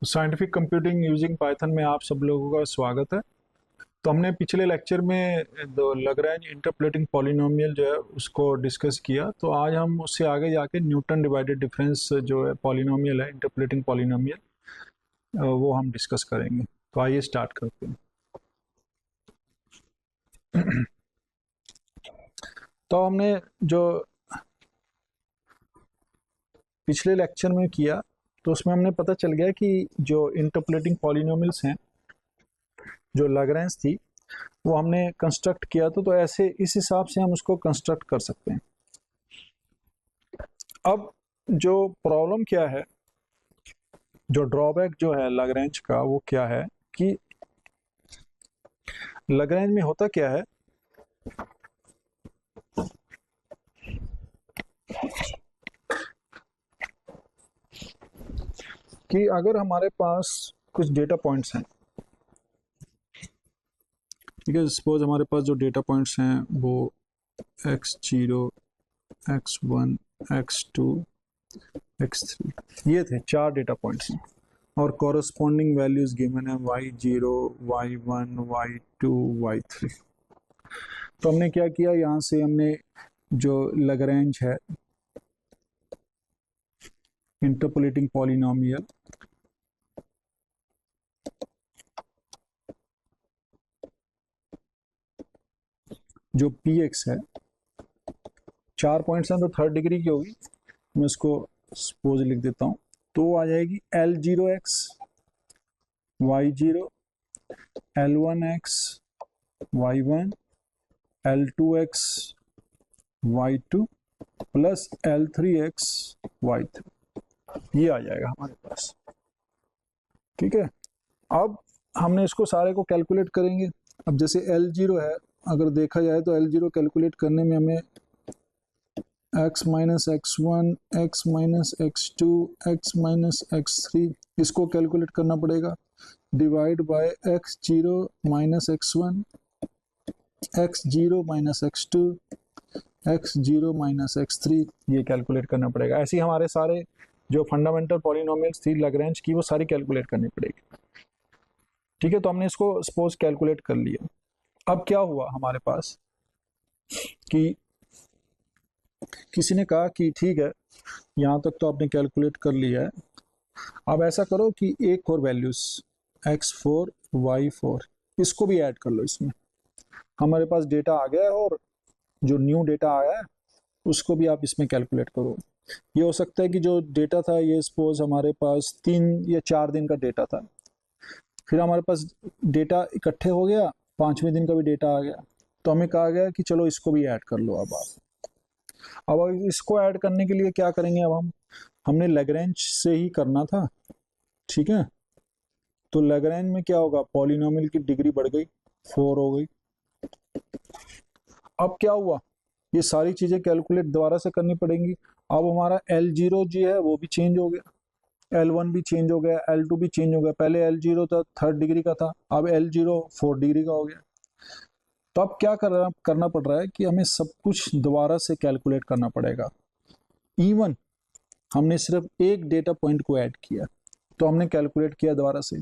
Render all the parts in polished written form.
Scientific computing using Python में आप सब लोगों का स्वागत है। तो हमने पिछले लेक्चर में लैग्रैंज इंटरपोलेटिंग पॉलिनोमियल जो है उसको डिस्कस किया। तो आज हम उससे आगे जाके न्यूटन डिवाइडेड डिफरेंस जो है पॉलिनोमियल है, इंटरपोलेटिंग पॉलिनोमियल, वो हम डिस्कस करेंगे। तो आइए स्टार्ट करते हैं। तो हमने जो पिछले लेक्चर में किया तो उसमें हमने पता चल गया कि जो इंटरपोलेटिंग पॉलिनोमियल्स हैं, जो लैग्रैंज थी, वो हमने कंस्ट्रक्ट किया। तो ऐसे इस हिसाब से हम उसको कंस्ट्रक्ट कर सकते हैं। अब जो प्रॉब्लम क्या है, जो ड्रॉबैक जो है लैग्रैंज का, वो क्या है कि लैग्रैंज में होता क्या है कि अगर हमारे पास कुछ डेटा पॉइंट्स हैं, ठीक है, सपोज हमारे पास जो डेटा पॉइंट्स हैं वो x0, x1, x2, x3, ये थे 4 डेटा पॉइंट्स हैं और कॉरस्पॉन्डिंग वैल्यूज गिवन है y0, y1, y2, y3। तो हमने क्या किया, यहाँ से हमने जो लैग्रैंज है इंटरपोलेटिंग पॉलिनोमियल, जो px है, 4 पॉइंट्स हैं तो थर्ड डिग्री की होगी। मैं इसको सपोज लिख देता हूँ। तो आ जाएगी L0x, y0, L1x, y1, L2x, y2 plus L3x, y3। ये आ जाएगा हमारे पास। ठीक है, अब हमने इसको सारे को कैलकुलेट करेंगे। अब जैसे L0 है, अगर देखा जाए तो L0 कैलकुलेट करने में हमें x minus x1, x minus x2, x minus x3 इसको कैलकुलेट करना पड़ेगा। Divide by x0 minus x1, x0 minus x2, x0 minus x3 ये कैलकुलेट करना पड़ेगा। ऐसे ही हमारे सारे जो फंडामेंटल पॉलिनोमियल्स थी लैग्रैंज की, वो सारी कैलकुलेट करनी पड़ेगी। ठीक है, तो हमने इसको सपोज कैलकुलेट कर लिया। अब क्या हुआ हमारे पास कि किसी ने कहा कि ठीक है, यहाँ तक तो आपने कैलकुलेट कर लिया है, अब ऐसा करो कि एक और वैल्यूज x4, y4 इसको भी ऐड कर लो इसमें। हमारे पास डेटा आ गया है और जो न्यू डेटा आया है उसको भी आप इसमें कैलकुलेट करो। ये हो सकता है कि जो डेटा था ये सपोज हमारे पास 3 या 4 दिन का डेटा था, फिर हमारे पास डेटा इकट्ठे हो गया, 5वें दिन का भी डेटा आ गया, तो हमें कहा गया कि चलो इसको भी ऐड कर लो। अब इसको ऐड करने के लिए क्या करेंगे, अब हमने लैग्रैंज से ही करना था। ठीक है, तो लैग्रैंज में क्या होगा, पॉलिनोमियल की डिग्री बढ़ गई, 4 हो गई। अब क्या हुआ, ये सारी चीजें कैलकुलेट दोबारा से करनी पड़ेंगी। अब हमारा L0 जो है वो भी चेंज हो गया, L1 भी चेंज हो गया, L2 भी चेंज हो गया। पहले L0 था थर्ड डिग्री का था, अब L0 4th डिग्री का हो गया। तो अब क्या करना पड़ रहा है कि हमें सब कुछ दोबारा से कैलकुलेट करना पड़ेगा। इवन हमने सिर्फ एक डेटा पॉइंट को ऐड किया तो हमने कैलकुलेट किया दोबारा से।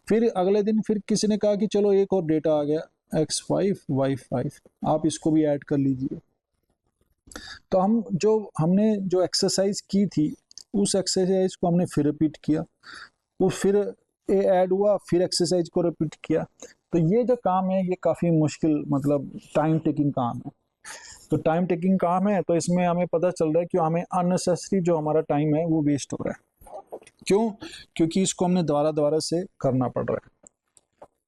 फिर अगले दिन फिर किसी ने कहा कि चलो एक और डेटा आ गया x5, y5, आप इसको भी ऐड कर लीजिए। तो हमने जो एक्सरसाइज की थी उस एक्सरसाइज को हमने फिर रिपीट किया, वो फिर ए ऐड हुआ, फिर एक्सरसाइज को रिपीट किया। तो ये जो काम है ये काफ़ी मुश्किल, मतलब टाइम टेकिंग काम है। तो टाइम टेकिंग काम है तो इसमें हमें पता चल रहा है कि हमें अननेसेसरी जो हमारा टाइम है वो वेस्ट हो रहा है। क्यों? क्योंकि इसको हमने दोबारा दोबारा से करना पड़ रहा है।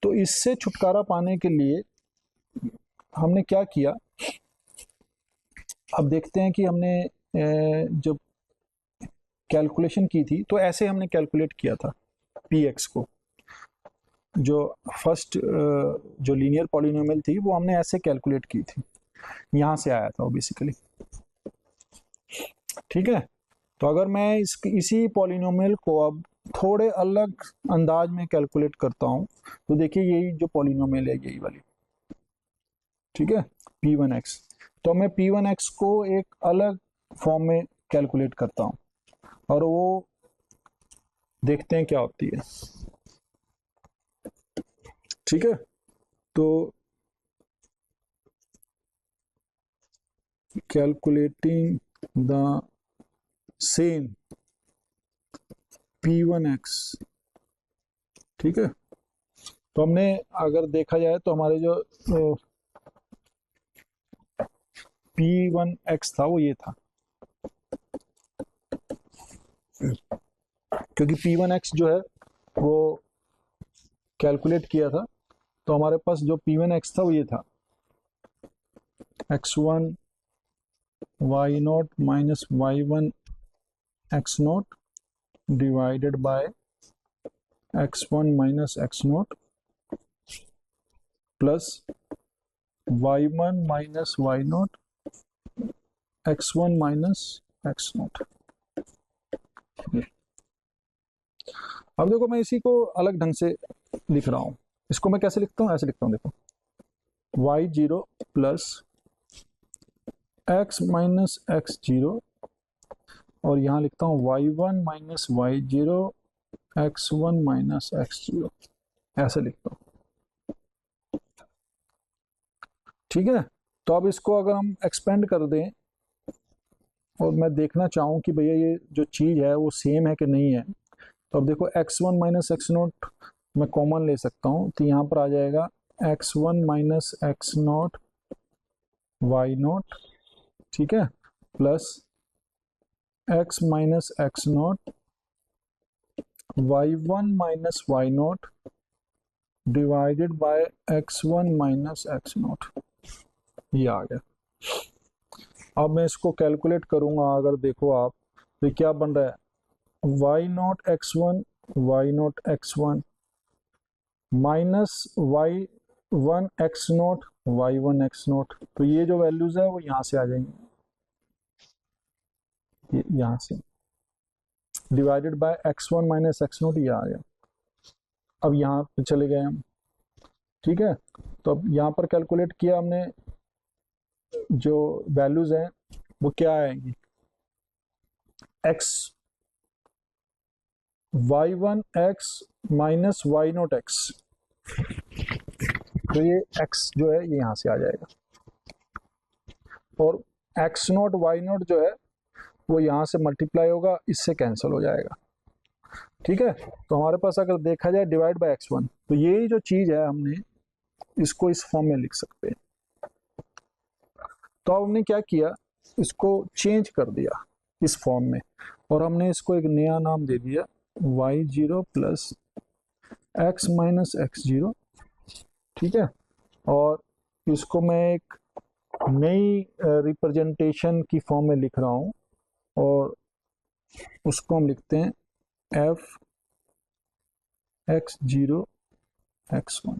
तो इससे छुटकारा पाने के लिए हमने क्या किया, अब देखते हैं कि हमने जब कैलकुलेशन की थी तो ऐसे हमने कैलकुलेट किया था px को। जो फर्स्ट जो लीनियर पॉलिनोमियल थी वो हमने ऐसे कैलकुलेट की थी, यहाँ से आया था वो बेसिकली। ठीक है, तो अगर मैं इसी पॉलिनोमियल को अब थोड़े अलग अंदाज में कैलकुलेट करता हूँ तो देखिए यही जो पॉलिनोमियल है यही वाली, ठीक है, p1x। तो मैं p1x को एक अलग फॉर्म में कैलकुलेट करता हूँ और वो देखते हैं क्या होती है। ठीक है, तो कैलकुलेटिंग द सेम P1x। ठीक है, तो हमने अगर देखा जाए तो हमारे जो P1x था वो ये था, क्योंकि P1x जो है वो कैलकुलेट किया था, तो हमारे पास जो P1x था वो ये था, x1 y0 minus y1 x0 divided by x1 minus x0 plus y1 minus y0 x1 minus x0। अब देखो मैं इसी को अलग ढंग से लिख रहा हूँ। इसको मैं कैसे लिखता हूँ, ऐसे लिखता हूँ, देखो y0 plus x minus x0, और यहाँ लिखता हूँ y1 minus y0 x1 minus x0, ऐसे लिखता हूँ। ठीक है, तो अब इसको अगर हम एक्सपेंड कर दें और मैं देखना चाहूँ कि भैया ये जो चीज़ है वो सेम है कि नहीं है, तो अब देखो x1 माइनस x0 मैं कॉमन ले सकता हूँ, तो यहाँ पर आ जाएगा x1 माइनस x0 y0, ठीक है, plus x minus x0 y1 minus y0 divided by x1 minus x0, ये आ गया। अब मैं इसको कैलकुलेट करूंगा, अगर देखो आप तो क्या बन रहा है, y0 x1 y0 x1 minus y1 x0 y1 x0, तो ये जो वैल्यूज है वो यहाँ से आ जाएंगी, यहाँ से divided by x1 minus x0, ये आ गया। अब यहाँ पे चले गए हम, ठीक है, तो अब यहाँ पर कैलकुलेट किया हमने, जो वैल्यूज हैं वो क्या आएंगी, x y1 x minus y0 x, तो ये x जो है ये यहाँ से आ जाएगा, और x0 y0 जो है वो यहाँ से मल्टीप्लाई होगा, इससे कैंसिल हो जाएगा। ठीक है, तो हमारे पास अगर देखा जाए डिवाइड बाय x1, तो यही जो चीज़ है हमने इसको इस फॉर्म में लिख सकते हैं। तो अब हमने क्या किया, इसको चेंज कर दिया इस फॉर्म में, और हमने इसको एक नया नाम दे दिया y0 plus x minus x0। ठीक है, और इसको मैं एक नई रिप्रेजेंटेशन की फॉर्म में लिख रहा हूँ, और उसको हम लिखते हैं f x0 x1।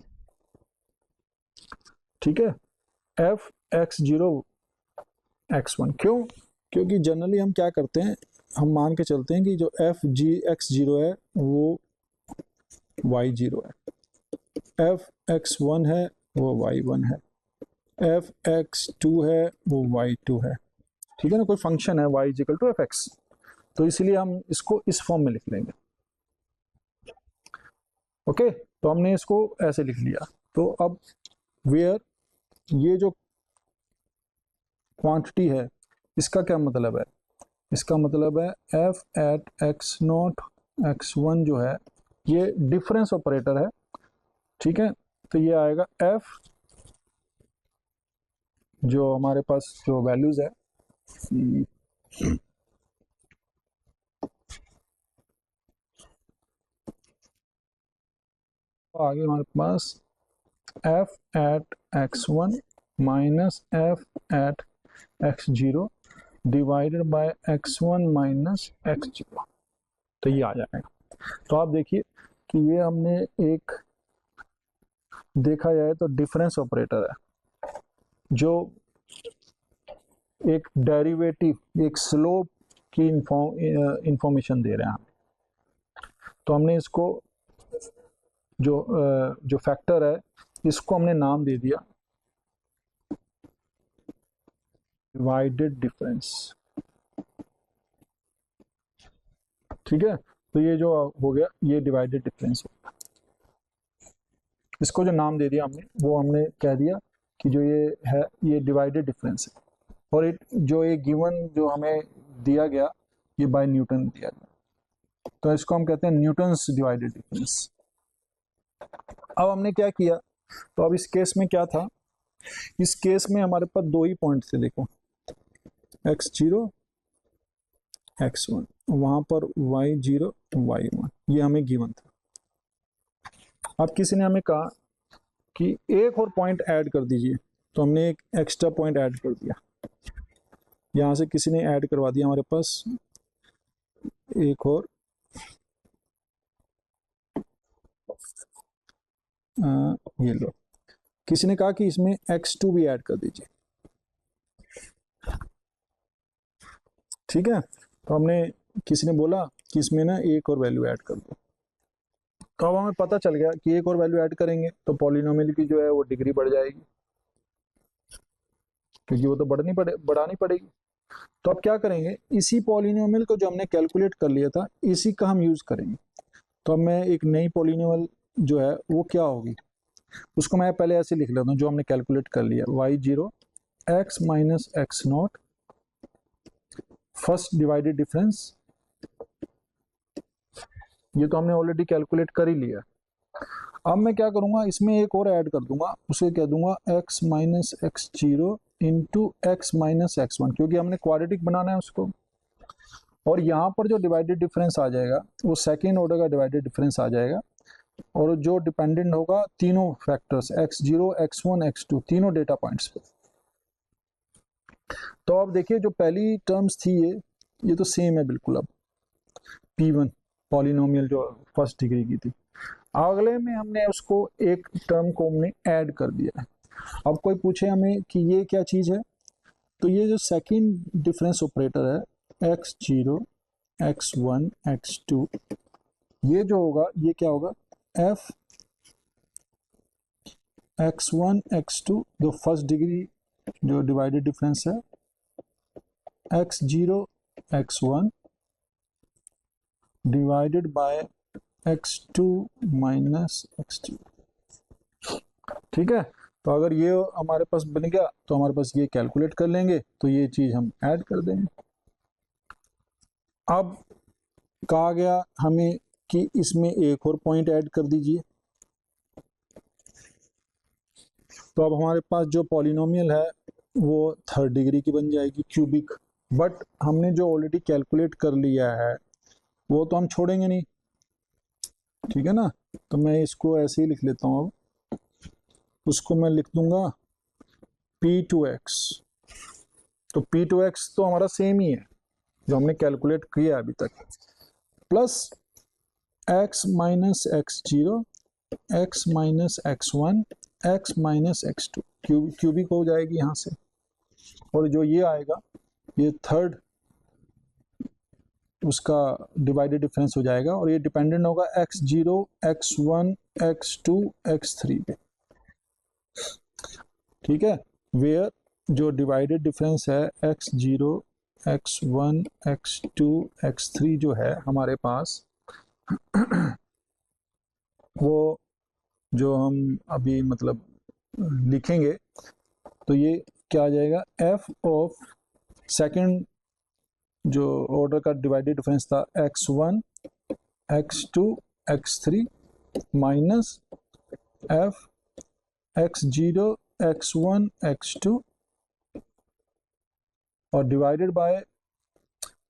ठीक है, f x0 x1, क्यों, क्योंकि जनरली हम क्या करते हैं, हम मान के चलते हैं कि जो f g x0 है वो y0 है, f x1 है वो y1 है, f x2 है वो y2 है। ठीक है ना, कोई फंक्शन है y is equal to F X, तो इसलिए हम इसको इस फॉर्म में लिख लेंगे। ओके, तो हमने इसको ऐसे लिख लिया। तो अब वेयर, ये जो क्वांटिटी है इसका क्या मतलब है, इसका मतलब है f eight x not x1 जो है ये डिफरेंस ऑपरेटर है। ठीक है, तो ये आएगा f, जो हमारे पास जो वैल्यूज है, आगे हमारे पास f at x1 minus f at x0 divided by x1 minus x0, तो ये आ जाएगा। तो आप देखिए कि ये हमने एक देखा जाए तो डिफरेंस ऑपरेटर है, जो एक डेरिवेटिव, एक स्लोप की इंफॉर्मेशन दे रहे हैं। तो हमने इसको जो फैक्टर है इसको हमने नाम दे दिया डिवाइडेड डिफरेंस। ठीक है, तो ये जो हो गया ये डिवाइडेड डिफरेंस हो। इसको जो नाम दे दिया हमने वो हमने कह दिया कि जो ये है ये डिवाइडेड डिफरेंस है। और जो ये गिवन जो हमें दिया गया ये बाय न्यूटन दिया गया, तो इसको हम कहते हैं न्यूटन्स डिवाइडेड डिफरेंस। अब हमने क्या किया, तो अब इस केस में क्या था, इस केस में हमारे पास दो ही पॉइंट थे, देखो x0 x1, वहां पर y0 y1, ये हमें गिवन था। अब किसी ने हमें कहा कि एक और पॉइंट ऐड कर दीजिए, तो हमने एक एक्स्ट्रा पॉइंट ऐड कर दिया, यहां से किसी ने ऐड करवा दिया हमारे पास एक और ये लो, किसी ने कहा कि इसमें x2 भी ऐड कर दीजिए। ठीक है, तो हमने किसी ने बोला कि इसमें ना एक और वैल्यू ऐड कर दो, तो अब हमें पता चल गया कि एक और वैल्यू ऐड करेंगे तो पॉलिनोमियल की जो है वो डिग्री बढ़ जाएगी, क्योंकि वो तो बढ़ानी पड़ेगी। तो अब क्या करेंगे, इसी पॉलिनोमियल को जो हमने कैलकुलेट कर लिया था इसी का हम यूज करेंगे। तो अब मैं एक नई पॉलिनोमियल जो है वो क्या होगी, उसको मैं पहले ऐसे लिख लेता हूँ जो हमने कैलकुलेट कर लिया, y0 x minus x not first divided difference, ये तो हमने ऑलरेडी कैलकुलेट कर ही लिया। अब मैं क्या करूंगा, इसमें एक और ऐड कर दूंगा, उसे कह दूंगा x minus x zero into x minus x one, क्योंकि हमने क्वाड्रेटिक बनाना है उसको। और यहाँ पर जो डिवाइडेड डिफरेंस आ जाएगा वो सेकेंड ऑर्डर का डिवाइडेड डिफरेंस आ जाएगा, और जो डिपेंडेंट होगा तीनों फैक्टर्स x0 x1 x2 तीनों डेटा पॉइंट्स पे। तो अब देखिए जो पहली टर्म्स थी ये तो सेम है बिल्कुल। अब P1 पॉलिनोमियल जो फर्स्ट डिग्री की थी, अगले में हमने उसको एक टर्म को हमने ऐड कर दिया है। अब कोई पूछे हमें कि ये क्या चीज है, तो ये जो सेकंड डिफरेंस ऑपरेटर है x0 x1 x2, ये जो होगा ये क्या होगा, f x1 x2 जो फर्स्ट डिग्री जो डिवाइडेड डिफरेंस है, x0 x1 divided bye x2 minus x2। ठीक है, तो अगर ये हमारे पास बन गया तो हमारे पास ये कैलकुलेट कर लेंगे, तो ये चीज हम ऐड कर देंगे। अब कहा गया हमें कि इसमें एक और पॉइंट ऐड कर दीजिए, तो अब हमारे पास जो पॉलिनोमियल है वो थर्ड डिग्री की बन जाएगी क्यूबिक। बट हमने जो ऑलरेडी कैलकुलेट कर लिया है वो तो हम छोड़ेंगे नहीं, ठीक है ना। तो मैं इसको ऐसे ही लिख लेता हूँ, अब उसको मैं लिख दूंगा P2x। तो P2x तो हमारा सेम ही है जो हमने कैलकुलेट किया अभी तक, plus x minus x zero x minus x one x minus X two, cubic हो जाएगी यहाँ से। और जो ये आएगा ये थर्ड उसका डिवाइडेड डिफरेंस हो जाएगा, और ये डिपेंडेंट होगा x0 x1 x2 x3 पे। ठीक है, वेयर जो डिवाइडेड डिफरेंस है x0 x1 x2 x3 जो है हमारे पास वो जो हम अभी मतलब लिखेंगे, तो ये क्या आ जाएगा, f ऑफ सेकंड जो ऑर्डर का डिवाइडेड डिफरेंस था x1 x2 x3 minus f x0 x1 x2 और डिवाइडेड बाय,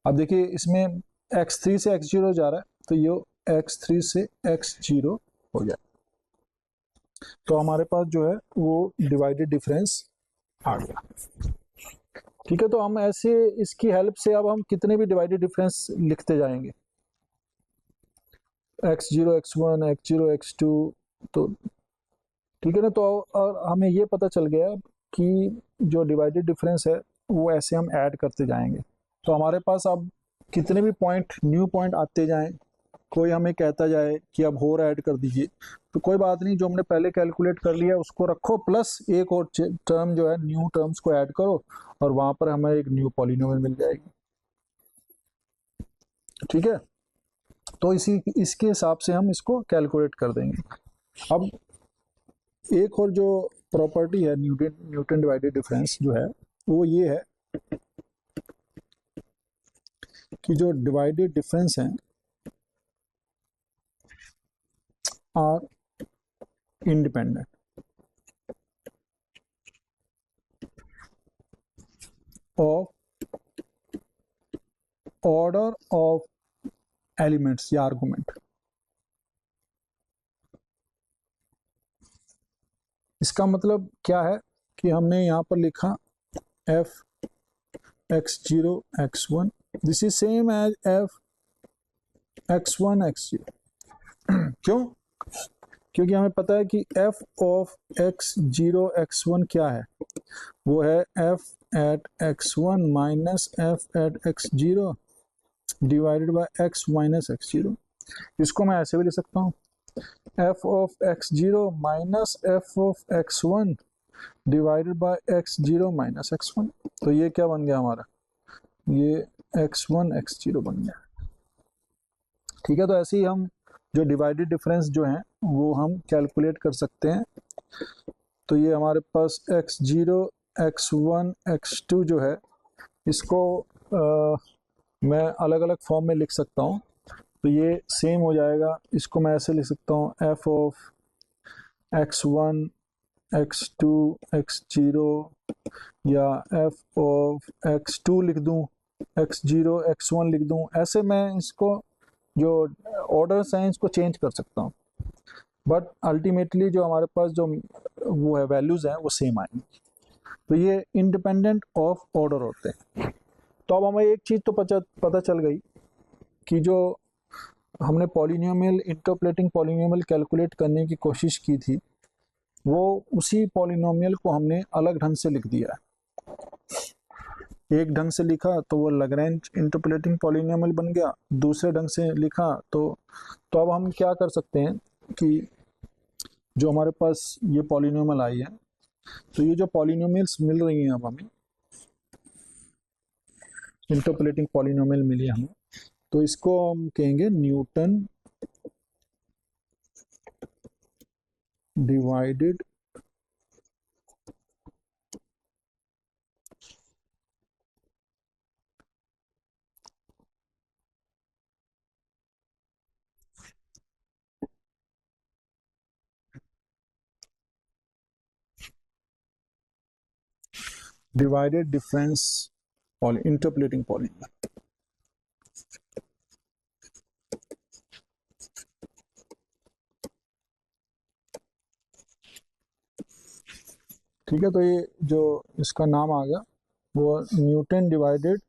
अब देखिए इसमें x3 से x0 जा रहा है तो ये x3 से x0 हो जाए, तो हमारे पास जो है वो डिवाइडेड डिफरेंस आ गया। ठीक है, तो हम ऐसे इसकी हेल्प से अब हम कितने भी डिवाइडेड डिफरेंस लिखते जाएंगे, x0 x1 x0 x2, तो ठीक है ना। तो और हमें ये पता चल गया कि जो डिवाइडेड डिफरेंस है वो ऐसे हम ऐड करते जाएंगे, तो हमारे पास अब कितने भी पॉइंट न्यू पॉइंट आते जाएं, कोई हमें कहता जाए कि अब और ऐड कर दीजिए, तो कोई बात नहीं, जो हमने पहले कैलकुलेट कर लिया उसको रखो, प्लस एक और टर्म जो है न्यू टर्म्स को ऐड करो, और वहां पर हमें एक न्यू पॉलिनोमियल मिल जाएगी। ठीक है, तो इसके हिसाब से हम इसको कैलकुलेट कर देंगे। अब एक और जो प्रॉपर्टी है न्यूटन डिवाइडेड डिफरेंस जो है वो ये है कि जो डिवाइडेड डिफरेंस है are independent of order of elements या आर्गुमेंट। इसका मतलब क्या है कि हमने यहाँ पर लिखा F x0 x1, this is same as F x1 x0। क्यों? क्योंकि हमें पता है कि f ऑफ x0 x1 क्या है, वो है f at x1 minus f at x0 divided by x minus x0। इसको मैं ऐसे भी लिख सकता हूँ f of x0 minus f of x1 divided by x0 minus x1। तो ये क्या बन गया हमारा, ये x1 x0 बन गया। ठीक है, तो ऐसे ही हम जो डिवाइडेड डिफरेंस जो है वो हम कैलकुलेट कर सकते हैं। तो ये हमारे पास x0 x1 x2 जो है इसको मैं अलग अलग फॉर्म में लिख सकता हूँ। तो ये सेम हो जाएगा, इसको मैं ऐसे लिख सकता हूँ f of x1 x2 x0 या f ऑफ x2 लिख दूँ, x0 x1 लिख दूँ। ऐसे मैं इसको जो ऑर्डर्स हैं इसको चेंज कर सकता हूँ, बट अल्टीमेटली जो हमारे पास जो वो है वैल्यूज़ हैं वो सेम आएंगी। तो ये इंडिपेंडेंट ऑफ ऑर्डर होते हैं। तो अब हमें एक चीज़ तो पता चल गई कि जो हमने पॉलिनोमियल इंटरपोलेटिंग पॉलिनोमियल कैलकुलेट करने की कोशिश की थी वो उसी पॉलिनोमियल को हमने अलग ढंग से लिख दिया है। एक ढंग से लिखा तो वो लैग्रेंज इंटरपोलेटिंग पॉलिनोमियल बन गया, दूसरे ढंग से लिखा तो अब हम क्या कर सकते हैं कि जो हमारे पास ये पॉलिनोमियल आई है, तो ये जो पॉलिनोमियल्स मिल रही हैं अब हमें इंटरपोलेटिंग पॉलिनोमियल मिली हमें, तो इसको हम कहेंगे Newton divided divided difference interpolating polynomial. ठीक है, तो ये जो इसका नाम आ गया वो Newton divided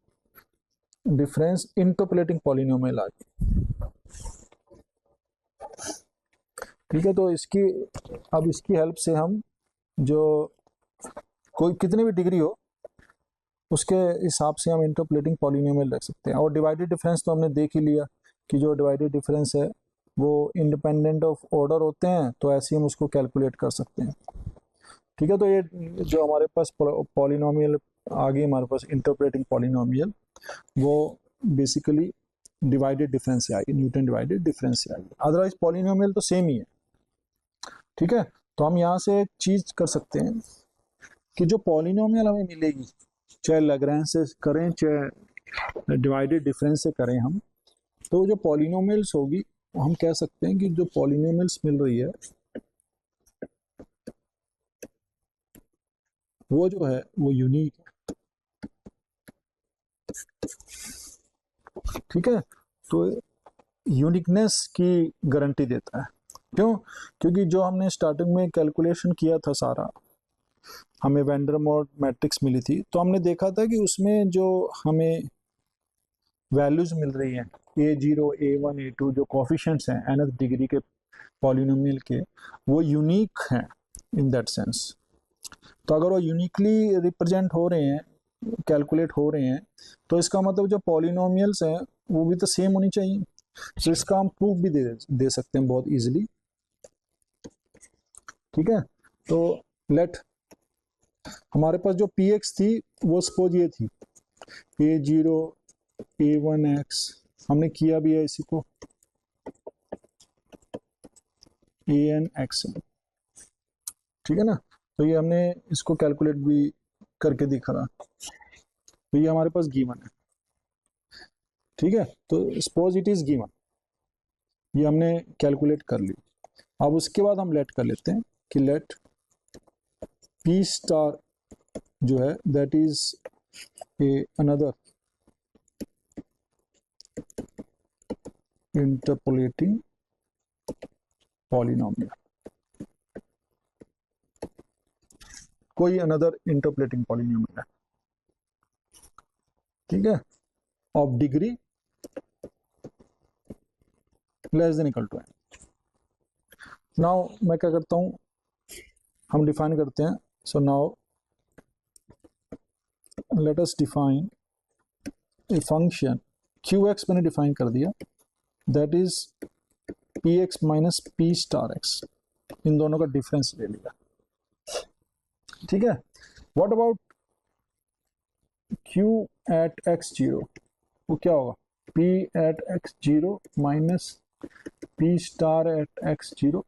difference interpolating polynomial आ गया। ठीक है, तो इसकी हेल्प से हम जो कोई कितनी भी डिग्री हो उसके हिसाब से हम इंटरपोलेटिंग पॉलिनोमियल रख सकते हैं। और डिवाइडेड डिफरेंस तो हमने देख ही लिया कि जो डिवाइडेड डिफरेंस है वो इंडिपेंडेंट ऑफ ऑर्डर होते हैं, तो ऐसे ही हम उसको कैलकुलेट कर सकते हैं। ठीक है, तो ये जो हमारे पास पॉलिनोमियल आ गई हमारे पास इंटरपोलेटिंग पॉलिनोमियल, वो बेसिकली डिवाइडेड डिफरेंस से आएगी, न्यूटन डिवाइडेड डिफरेंस से आएगी। अदरवाइज पॉलिनोमियल तो सेम ही है। ठीक है, तो हम यहाँ से एक चीज कर सकते हैं कि जो पॉलिनोमियल हमें मिलेगी, चाहे लैग्रेंज से करें चाहे डिवाइडेड डिफरेंस से करें हम, तो जो पॉलिनोमियल्स होगी हम कह सकते हैं कि जो पॉलिनोमियल्स मिल रही है वो जो है वो यूनिक है। ठीक है, तो यूनिकनेस की गारंटी देता है। क्यों? क्योंकि जो हमने स्टार्टिंग में कैलकुलेशन किया था सारा, हमें वैंडरमॉर्ट मैट्रिक्स मिली थी, तो हमने देखा था कि उसमें जो हमें वैल्यूज मिल रही हैं a0 a1 a2 जो कोफिशिएंट्स हैं nth डिग्री के पॉलिनोमियल के, वो यूनिक हैं इन दैट सेंस। तो अगर वो यूनिकली रिप्रेजेंट हो रहे हैं, कैलकुलेट हो रहे हैं, तो इसका मतलब जो पॉलिनोमियल्स हैं वो भी तो सेम होनी चाहिए। तो इसका हम प्रूफ भी दे सकते हैं बहुत इजीली। ठीक है, तो लेट हमारे पास जो px थी वो सपोज ये थी a0 a1x, हमने किया भी है इसी को, ए एन एक्स एन, ठीक है ना। तो ये हमने इसको कैलकुलेट भी करके दिखा था, तो ये हमारे पास गिवन है, ठीक है। तो सपोज इट इज गिवन, ये हमने कैलकुलेट कर ली। अब उसके बाद हम लेट कर लेते हैं कि लेट पी स्टार जो है that is a another interpolating polynomial, कोई अनदर इंटरपोलेटिंग पॉलिनोमियल है, ठीक है, of degree less than equal to n. Now मैं क्या करता हूं, हम डिफाइन करते हैं। So now let us define a function Q x, मैंने डिफाइन कर दिया, that is P x minus P star x, इन दोनों का डिफरेंस ले लिया, ठीक है। What about Q at x zero, वो क्या होगा, P at x zero minus P star at x zero,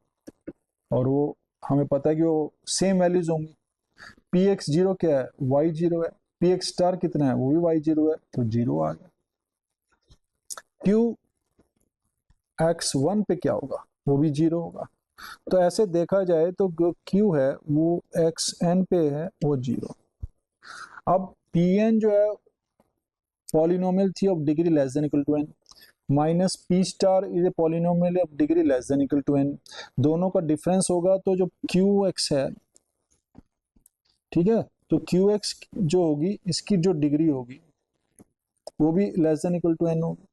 और वो हमें पता है कि वो सेम वैल्यूज होंगी। पी एक्स जीरो क्या है, वाई जीरो है, पी एक्स स्टार कितना है, वो भी वाई जीरो है, तो जीरो आ गया। क्यू एक्स वन पे क्या होगा, वो भी जीरो होगा। तो ऐसे देखा जाए तो जो क्यू है वो एक्स एन पे है, वो जीरो। अब पी एन जो है पॉलिनोमियल थी of degree less than equal to N, minus P star is a polynomial of degree less than equal to N, दोनों का डिफरेंस होगा। तो जो क्यू एक्स है, ठीक है, तो क्यू एक्स जो होगी इसकी जो डिग्री होगी वो भी less than equal to N होगी।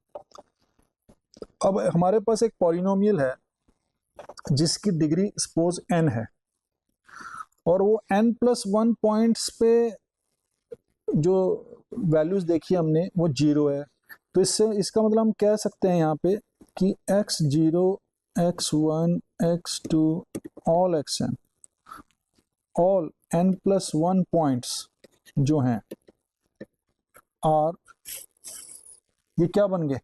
अब हमारे पास एक पॉलिनोमियल है जिसकी डिग्री सपोज एन है, और वो एन प्लस वन पॉइंट्स पे जो वैल्यूज देखी हमने वो जीरो है। तो इससे इसका मतलब हम कह सकते हैं यहाँ पे कि X zero, X one, X two, all X N, all N plus one points जो हैं आर, ये क्या बन गए,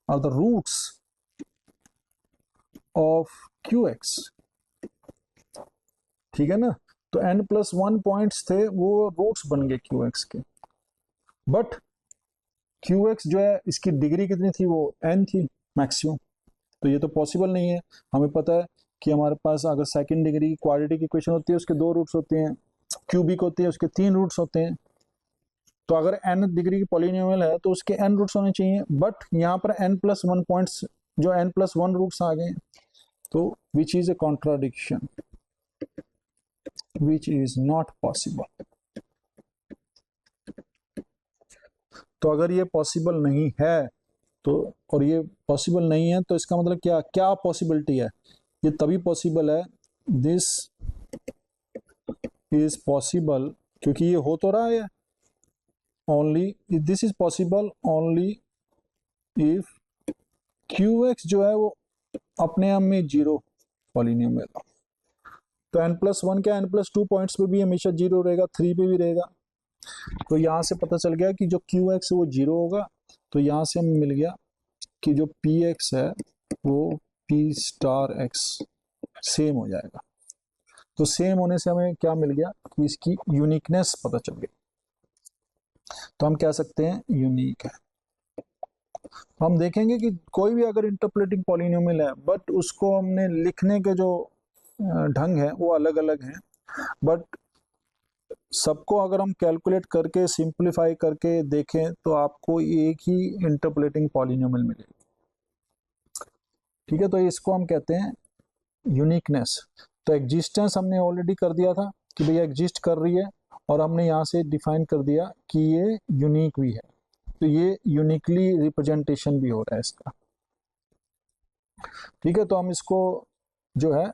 are the roots of Q X, ठीक है ना। तो एन प्लस वन पॉइंट्स थे, वो रूट्स बन गए क्यू एक्स के। बट क्यू एक्स जो है इसकी डिग्री कितनी थी, वो एन थी मैक्सिमम, तो ये तो पॉसिबल नहीं है। हमें पता है कि हमारे पास अगर सेकंड डिग्री की क्वाड्रेटिक इक्वेशन होती है उसके दो रूट्स होते हैं, क्यूबिक होती है उसके तीन रूट्स होते हैं। तो अगर एन डिग्री की पॉलिनोमियल है तो उसके एन रूट्स होने चाहिए, बट यहाँ पर एन प्लस वन पॉइंट्स जो एन प्लस वन रूट्स आ गए, तो which is a contradiction, which is not possible. तो अगर ये पॉसिबल नहीं है तो, और ये पॉसिबल नहीं है तो इसका मतलब क्या क्या पॉसिबिलिटी है, ये तभी पॉसिबल है, दिस इज पॉसिबल, क्योंकि ये हो तो रहा है, only this is possible only if Q x जो है वो अपने आप में जीरो पॉलिनोमियल। तो एन प्लस वन क्या, एन प्लस टू पॉइंट्स पे भी हमेशा जीरो रहेगा, थ्री पे भी रहेगा। तो यहाँ से पता चल गया कि जो क्यू एक्स वो जीरो होगा। तो यहाँ से हमें मिल गया कि जो पी एक्स है वो पी स्टार एक्स सेम हो जाएगा। तो सेम होने से हमें क्या मिल गया कि इसकी यूनिकनेस पता चल गई, तो हम कह सकते हैं यूनिक है। हम देखेंगे कि कोई भी अगर इंटरपोलेटिंग पॉलिनोमियल है बट उसको हमने लिखने के जो ढंग है वो अलग अलग हैं, बट सबको अगर हम कैलकुलेट करके सिंप्लीफाई करके देखें तो आपको एक ही इंटरपोलेटिंग पॉलिनोमियल मिलेगी, ठीक है। तो इसको हम कहते हैं यूनिकनेस। तो एग्जिस्टेंस हमने ऑलरेडी कर दिया था कि भैया एग्जिस्ट कर रही है, और हमने यहाँ से डिफाइन कर दिया कि ये यूनिक भी है, तो ये यूनिकली रिप्रेजेंटेशन भी हो रहा है इसका, ठीक है। तो हम इसको जो है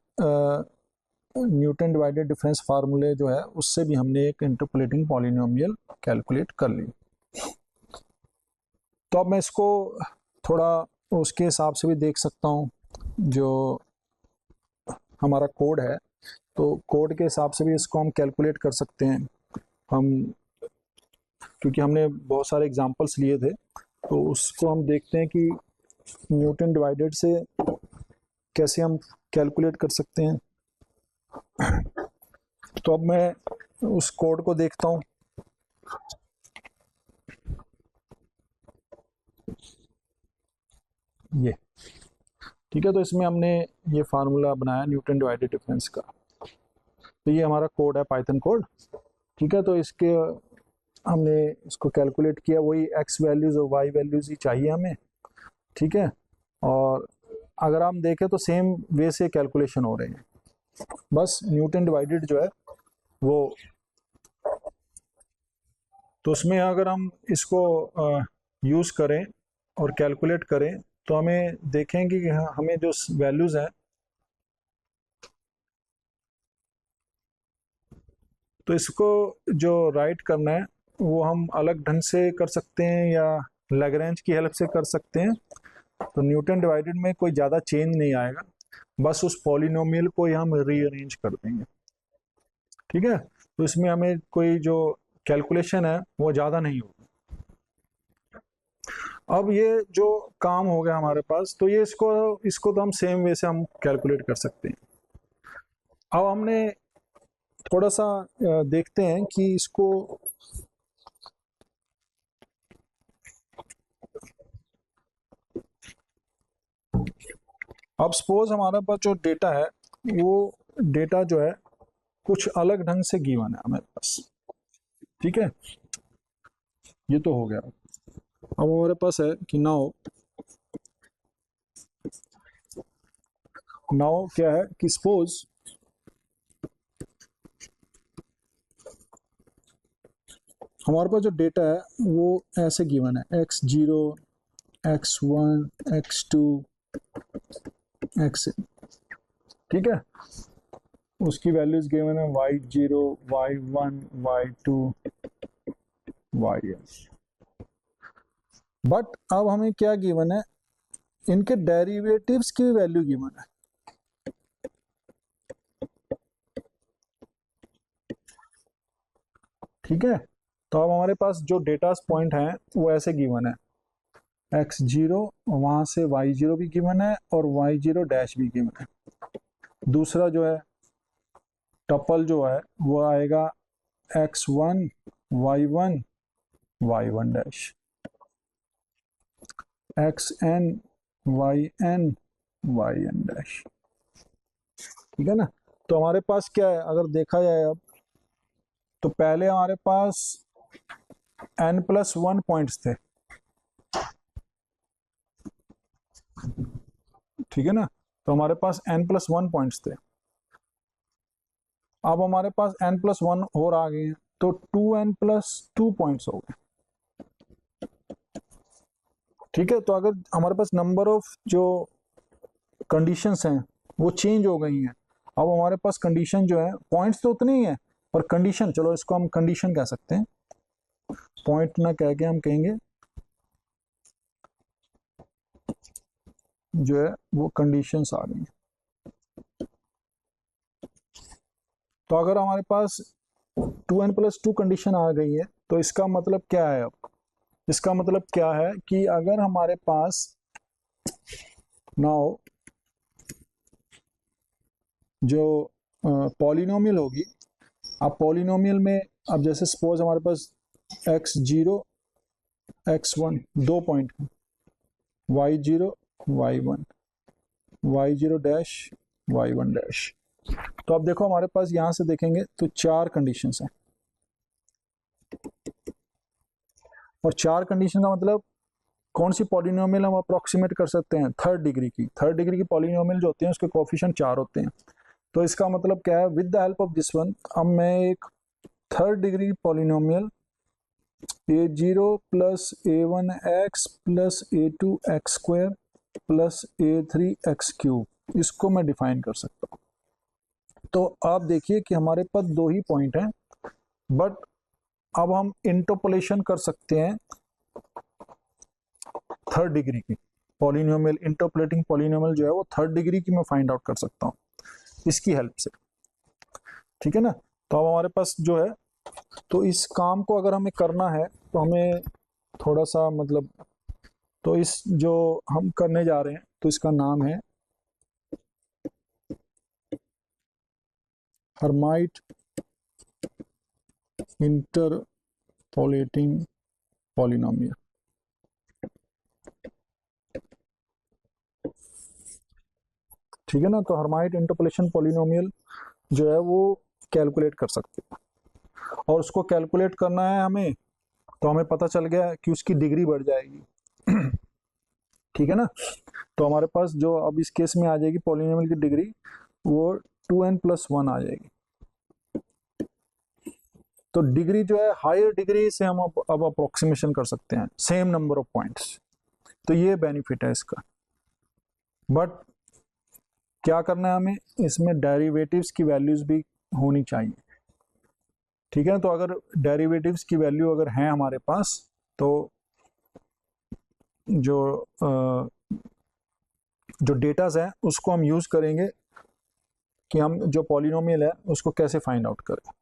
न्यूटन डिवाइडेड डिफरेंस फार्मूले जो है उससे भी हमने एक इंटरपोलेटिंग पॉलिनोमियल कैलकुलेट कर ली। तो अब मैं इसको थोड़ा उसके हिसाब से भी देख सकता हूँ, जो हमारा कोड है, तो कोड के हिसाब से भी इसको हम कैलकुलेट कर सकते हैं। हम क्योंकि हमने बहुत सारे एग्जांपल्स लिए थे, तो उसको हम देखते हैं कि न्यूटन डिवाइडेड से कैसे हम कैलकुलेट कर सकते हैं। तो अब मैं उस कोड को देखता हूँ। ये ठीक है, तो इसमें हमने ये फार्मूला बनाया न्यूटन डिवाइडेड डिफरेंस का। तो ये हमारा कोड है, पाइथन कोड। ठीक है, तो इसके हमने इसको कैलकुलेट किया, वही एक्स वैल्यूज़ और वाई वैल्यूज़ ही चाहिए हमें। ठीक है, और अगर हम देखें तो सेम वे से कैलकुलेशन हो रहे हैं, बस न्यूटन डिवाइडेड जो है वो। तो उसमें अगर हम इसको यूज़ करें और कैलकुलेट करें तो हमें देखेंगे कि हमें जो वैल्यूज़ हैं, तो इसको जो राइट करना है वो हम अलग ढंग से कर सकते हैं या लैग्रेंज की हेल्प से कर सकते हैं। तो न्यूटन डिवाइडेड में कोई ज़्यादा चेंज नहीं आएगा, बस उस पॉलिनोमियल को ही हम रीअरेंज कर देंगे। ठीक है, तो इसमें हमें कोई जो कैलकुलेशन है वो ज़्यादा नहीं होगा। अब ये जो काम हो गया हमारे पास, तो ये इसको इसको तो हम सेम वे से हम कैलकुलेट कर सकते हैं। अब हमने थोड़ा सा देखते हैं कि इसको अब सपोज हमारे पास जो डेटा है वो डेटा जो है कुछ अलग ढंग से गिवन है हमारे पास। ठीक है, ये तो हो गया। अब हमारे पास है कि नाउ नाउ क्या है कि सपोज हमारे पास जो डेटा है वो ऐसे गिवन है x0 x1 x2 x। ठीक है, उसकी वैल्यूज गिवन है y0 y1 y2 yn। But अब हमें क्या गिवन है, इनके डेरिवेटिव्स की वैल्यू गिवन है। ठीक है, तो अब हमारे पास जो डेटा पॉइंट है वो ऐसे गिवन है, x0 वहां से y0 भी गिवन है और y0 डैश भी गिवन है। दूसरा जो है टपल जो है वो आएगा x1 y1 y1 dash, xn yn yn dash. ठीक है ना, तो हमारे पास क्या है, अगर देखा जाए अब, तो पहले हमारे पास n+1 पॉइंट्स थे। ठीक है ना, तो हमारे पास n+1 पॉइंट्स थे। अब हमारे पास n+1 और आ गए हैं, तो 2n+2 पॉइंट्स हो गए। ठीक है, तो अगर हमारे पास नंबर ऑफ जो कंडीशंस हैं वो चेंज हो गई हैं, अब हमारे पास कंडीशन जो है, पॉइंट्स तो उतने ही है और कंडीशन, चलो इसको हम कंडीशन कह सकते हैं, पॉइंट ना कह के हम कहेंगे जो है वो कंडीशंस आ गई हैं। तो अगर हमारे पास 2n+2 कंडीशन आ गई है तो इसका मतलब क्या है, अब इसका मतलब क्या है कि अगर हमारे पास नाउ जो पॉलिनोमियल होगी, अब पॉलिनोमियल में अब जैसे सपोज हमारे पास x0 x1 दो पॉइंट है, y0 y1 y0 dash y1 dash. तो अब देखो हमारे पास यहां से देखेंगे तो चार कंडीशंस हैं, और चार कंडीशन का मतलब कौन सी पॉलिनोमियल हम अप्रोक्सीमेट कर सकते हैं, थर्ड डिग्री की। थर्ड डिग्री की पॉलिनोमियल जो होती हैं उसके कोफिशिएंट चार होते हैं। तो इसका मतलब क्या है, with the help of this one अब मैं एक third degree polynomial a0 plus a1x plus a2x² plus a3x³ इसको मैं डिफाइन कर सकता हूँ। तो आप देखिए कि हमारे पास दो ही पॉइंट हैं, बट अब हम इंटरपोलेशन कर सकते हैं थर्ड डिग्री की पॉलिनोमियल। इंटरपोलेटिंग पॉलिनोमियल जो है वो थर्ड डिग्री की मैं फाइंड आउट कर सकता हूँ इसकी हेल्प से। ठीक है ना, तो अब हमारे पास जो है, तो इस काम को अगर हमें करना है तो हमें थोड़ा सा मतलब, तो इस जो हम करने जा रहे हैं तो इसका नाम है हर्माइट इंटरपोलेटिंग पॉलिनोमियल। ठीक है ना, तो हर्माइट इंटरपोलेशन पॉलिनोमियल जो है वो कैलकुलेट कर सकते हैं, और उसको कैलकुलेट करना है हमें, तो हमें पता चल गया कि उसकी डिग्री बढ़ जाएगी। ठीक है ना, तो हमारे पास जो अब इस केस में आ जाएगी पॉलिनोमियल की डिग्री, वो 2n+1 आ जाएगी। तो डिग्री जो है, हायर डिग्री से हम अब अप्रोक्सीमेशन कर सकते हैं सेम नंबर ऑफ पॉइंट्स। तो ये बेनिफिट है इसका। बट क्या करना है हमें, इसमें डेरिवेटिव्स की वैल्यूज भी होनी चाहिए। ठीक है, तो अगर डेरिवेटिव्स की वैल्यू अगर है हमारे पास, तो जो डेटाज है उसको हम यूज करेंगे कि हम जो पॉलिनोमियल है उसको कैसे फाइंड आउट करें।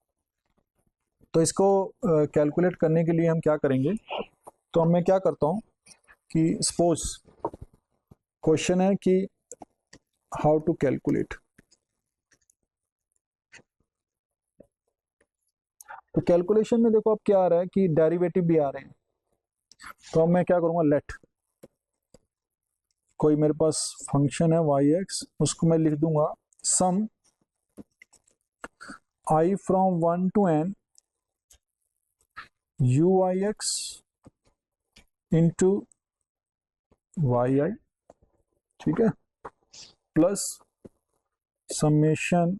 तो इसको कैलकुलेट करने के लिए हम क्या करेंगे, तो मैं क्या करता हूँ कि सपोज क्वेश्चन है कि हाउ टू कैलकुलेट, तो कैलकुलेशन में देखो अब क्या आ रहा है कि डेरिवेटिव भी आ रहे हैं। तो अब मैं क्या करूँगा, लेट कोई मेरे पास फंक्शन है y(x), उसको मैं लिख दूंगा सम I from 1 to n uix into yi। ठीक है, plus summation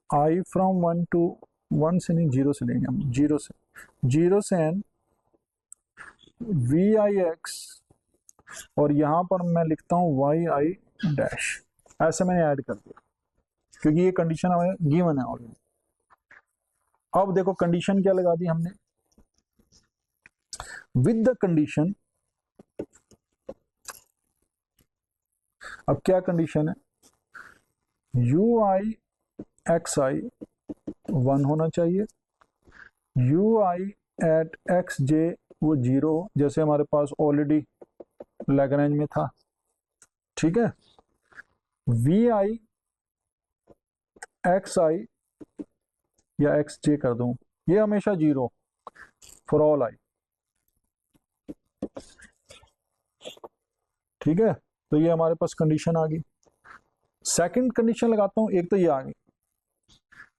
I from 1 to 1 से नहीं, 0 से लेंगे हम, 0 से n vix, और यहाँ पर मैं लिखता हूँ yi डैश। ऐसे मैंने ऐड कर दिया क्योंकि ये कंडीशन हमें गिवन है ऑलरेडी। अब देखो कंडीशन क्या लगा दी हमने, विद द कंडीशन। अब क्या कंडीशन है, ui xi 1 होना चाहिए, ui एट xj वो 0, जैसे हमारे पास ऑलरेडी लैग्रेंज में था। ठीक है, vi xi या xj कर दूं, ये हमेशा 0 फॉर ऑल i। ठीक है, तो ये हमारे पास कंडीशन आ गई। सेकंड कंडीशन लगाता हूं, एक तो ये आ गई,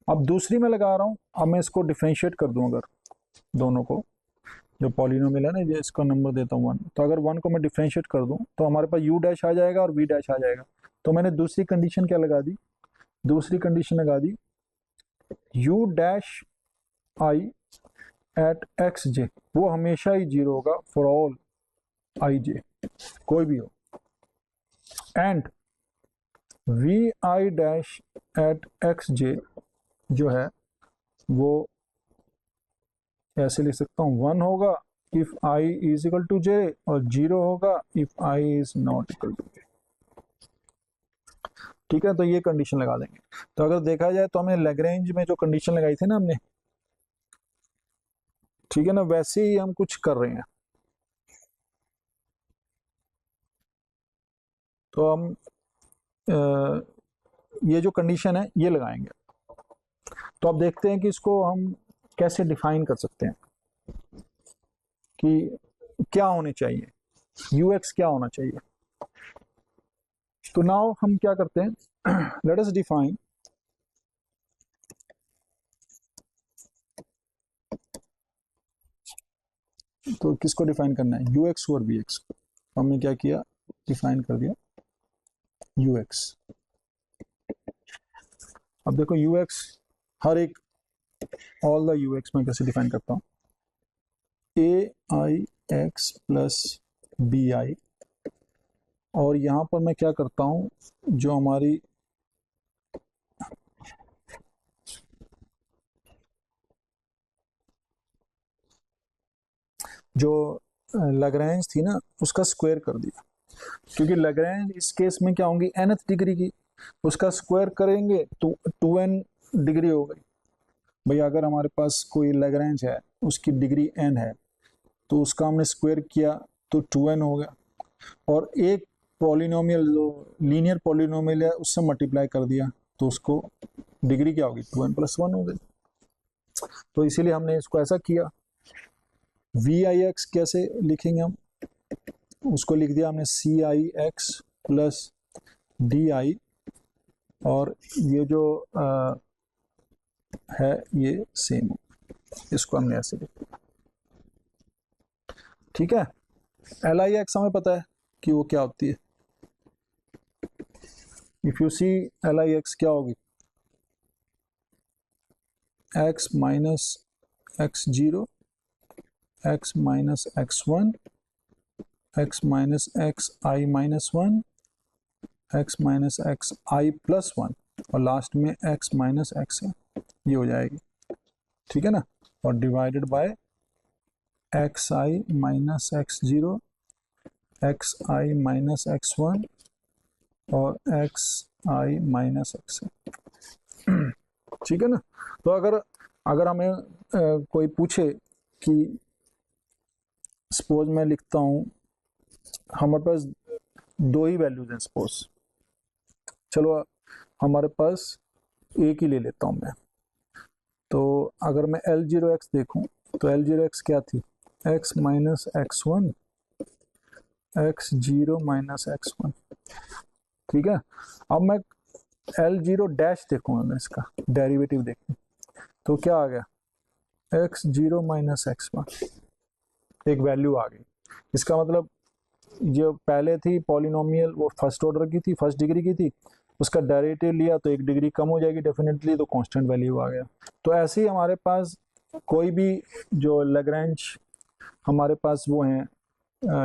अब दूसरी मैं लगा रहा हूं। अब मैं इसको डिफरेंशिएट कर दूं, अगर दोनों को, जो पॉलिनोमियल है ना, ये इसका नंबर देता हूँ 1, तो अगर 1 को मैं डिफरेंशिएट कर दूं तो हमारे पास u डैश आ जाएगा और v डैश आ जाएगा। तो मैंने दूसरी कंडीशन क्या लगा दी, दूसरी कंडीशन लगा दी u dash i at x j, वो हमेशा ही 0 होगा फॉर ऑल आई जे, कोई भी हो, and v i dash at x j जो है वो ऐसे लिख सकता हूँ, 1 होगा if i is equal to j, और 0 होगा if i is not equal to j. ठीक है, तो ये कंडीशन लगा देंगे। तो अगर देखा जाए तो हमें लैग्रेंज में जो कंडीशन लगाई थी ना हमने, ठीक है ना, वैसे ही हम कुछ कर रहे हैं। तो हम ये जो कंडीशन है ये लगाएंगे। तो अब देखते हैं कि इसको हम कैसे डिफाइन कर सकते हैं कि क्या होने चाहिए, ux क्या होना चाहिए। तो नाउ हम क्या करते हैं, लेट अस डिफाइन, तो किसको डिफाइन करना है, ux और vx। हमने क्या किया, डिफाइन कर दिया ux। अब देखो ux, हर एक ऑल द ux में कैसे डिफाइन करता हूँ, aix प्लस bi, और यहाँ पर मैं क्या करता हूँ, जो हमारी जो लैग्रेंज थी ना उसका स्क्वायर कर दिया, क्योंकि लैग्रेंज इस केस में क्या होंगी, nth डिग्री की, उसका स्क्वायर करेंगे तो 2n डिग्री हो गई। भाई अगर हमारे पास कोई लैग्रेंज है, उसकी डिग्री n है, तो उसका हमने स्क्वायर किया तो 2n हो गया, और एक पॉलिनोमियल जो लीनियर पॉलिनोमियल है उससे मल्टीप्लाई कर दिया तो उसको डिग्री क्या होगी 2n+1 हो गई। तो इसीलिए हमने इसको ऐसा किया। वी आई एक्स कैसे लिखेंगे हम, उसको लिख दिया हमने सी i x plus D I, और ये जो है ये सेम, इसको हमने ऐसे लिखा। ठीक है, एल आई एक्स हमें पता है कि वो क्या होती है। If you see l I x क्या होगी, x minus x zero, x minus x one, x minus x i minus one, x minus x I plus one, और लास्ट में एक्स माइनस एक्स है, ये हो जाएगी। ठीक है ना, और divided by x i minus x zero, x i minus x one और एक्स आई माइनस एक्स है। ठीक है ना। तो अगर हमें कोई पूछे कि सपोज मैं लिखता हूँ, हमारे पास दो ही वैल्यूज हैं सपोज, चलो हमारे पास एक ही ले लेता हूँ मैं। तो अगर मैं L0x देखूँ तो L0x क्या थी, x minus x one, x zero minus x one. ठीक है, अब मैं L0 डैश देखूँगा, मैं इसका डेरिवेटिव देखूँ तो क्या आ गया, x zero minus x one, एक वैल्यू आ गई। इसका मतलब जो पहले थी पॉलिनोमियल वो फर्स्ट ऑर्डर की थी, फर्स्ट डिग्री की थी, उसका डेरिवेटिव लिया तो एक डिग्री कम हो जाएगी डेफिनेटली, तो कांस्टेंट वैल्यू आ गया। तो ऐसे ही हमारे पास कोई भी जो लैग्रेंज हमारे पास वो हैं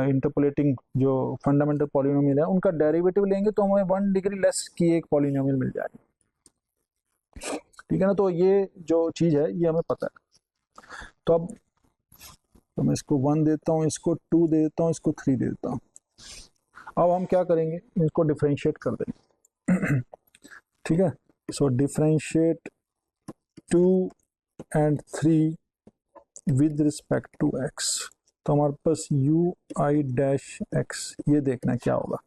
इंटरपोलेटिंग जो फंडामेंटल पॉलिनोमियल है, उनका डेरिवेटिव लेंगे तो हमें 1 डिग्री लेस की एक पॉलिनोमियल मिल जाएगी। ठीक है ना, तो ये जो चीज़ है ये हमें पता है। तो अब तो मैं इसको 1 देता हूँ, इसको 2 दे देता हूँ, इसको 3 दे देता हूँ। अब हम क्या करेंगे, इसको डिफरेंशिएट कर देंगे। ठीक है, so differentiate 2 and 3 with respect to x। तो हमारे पास u i डैश x, ये देखना क्या होगा।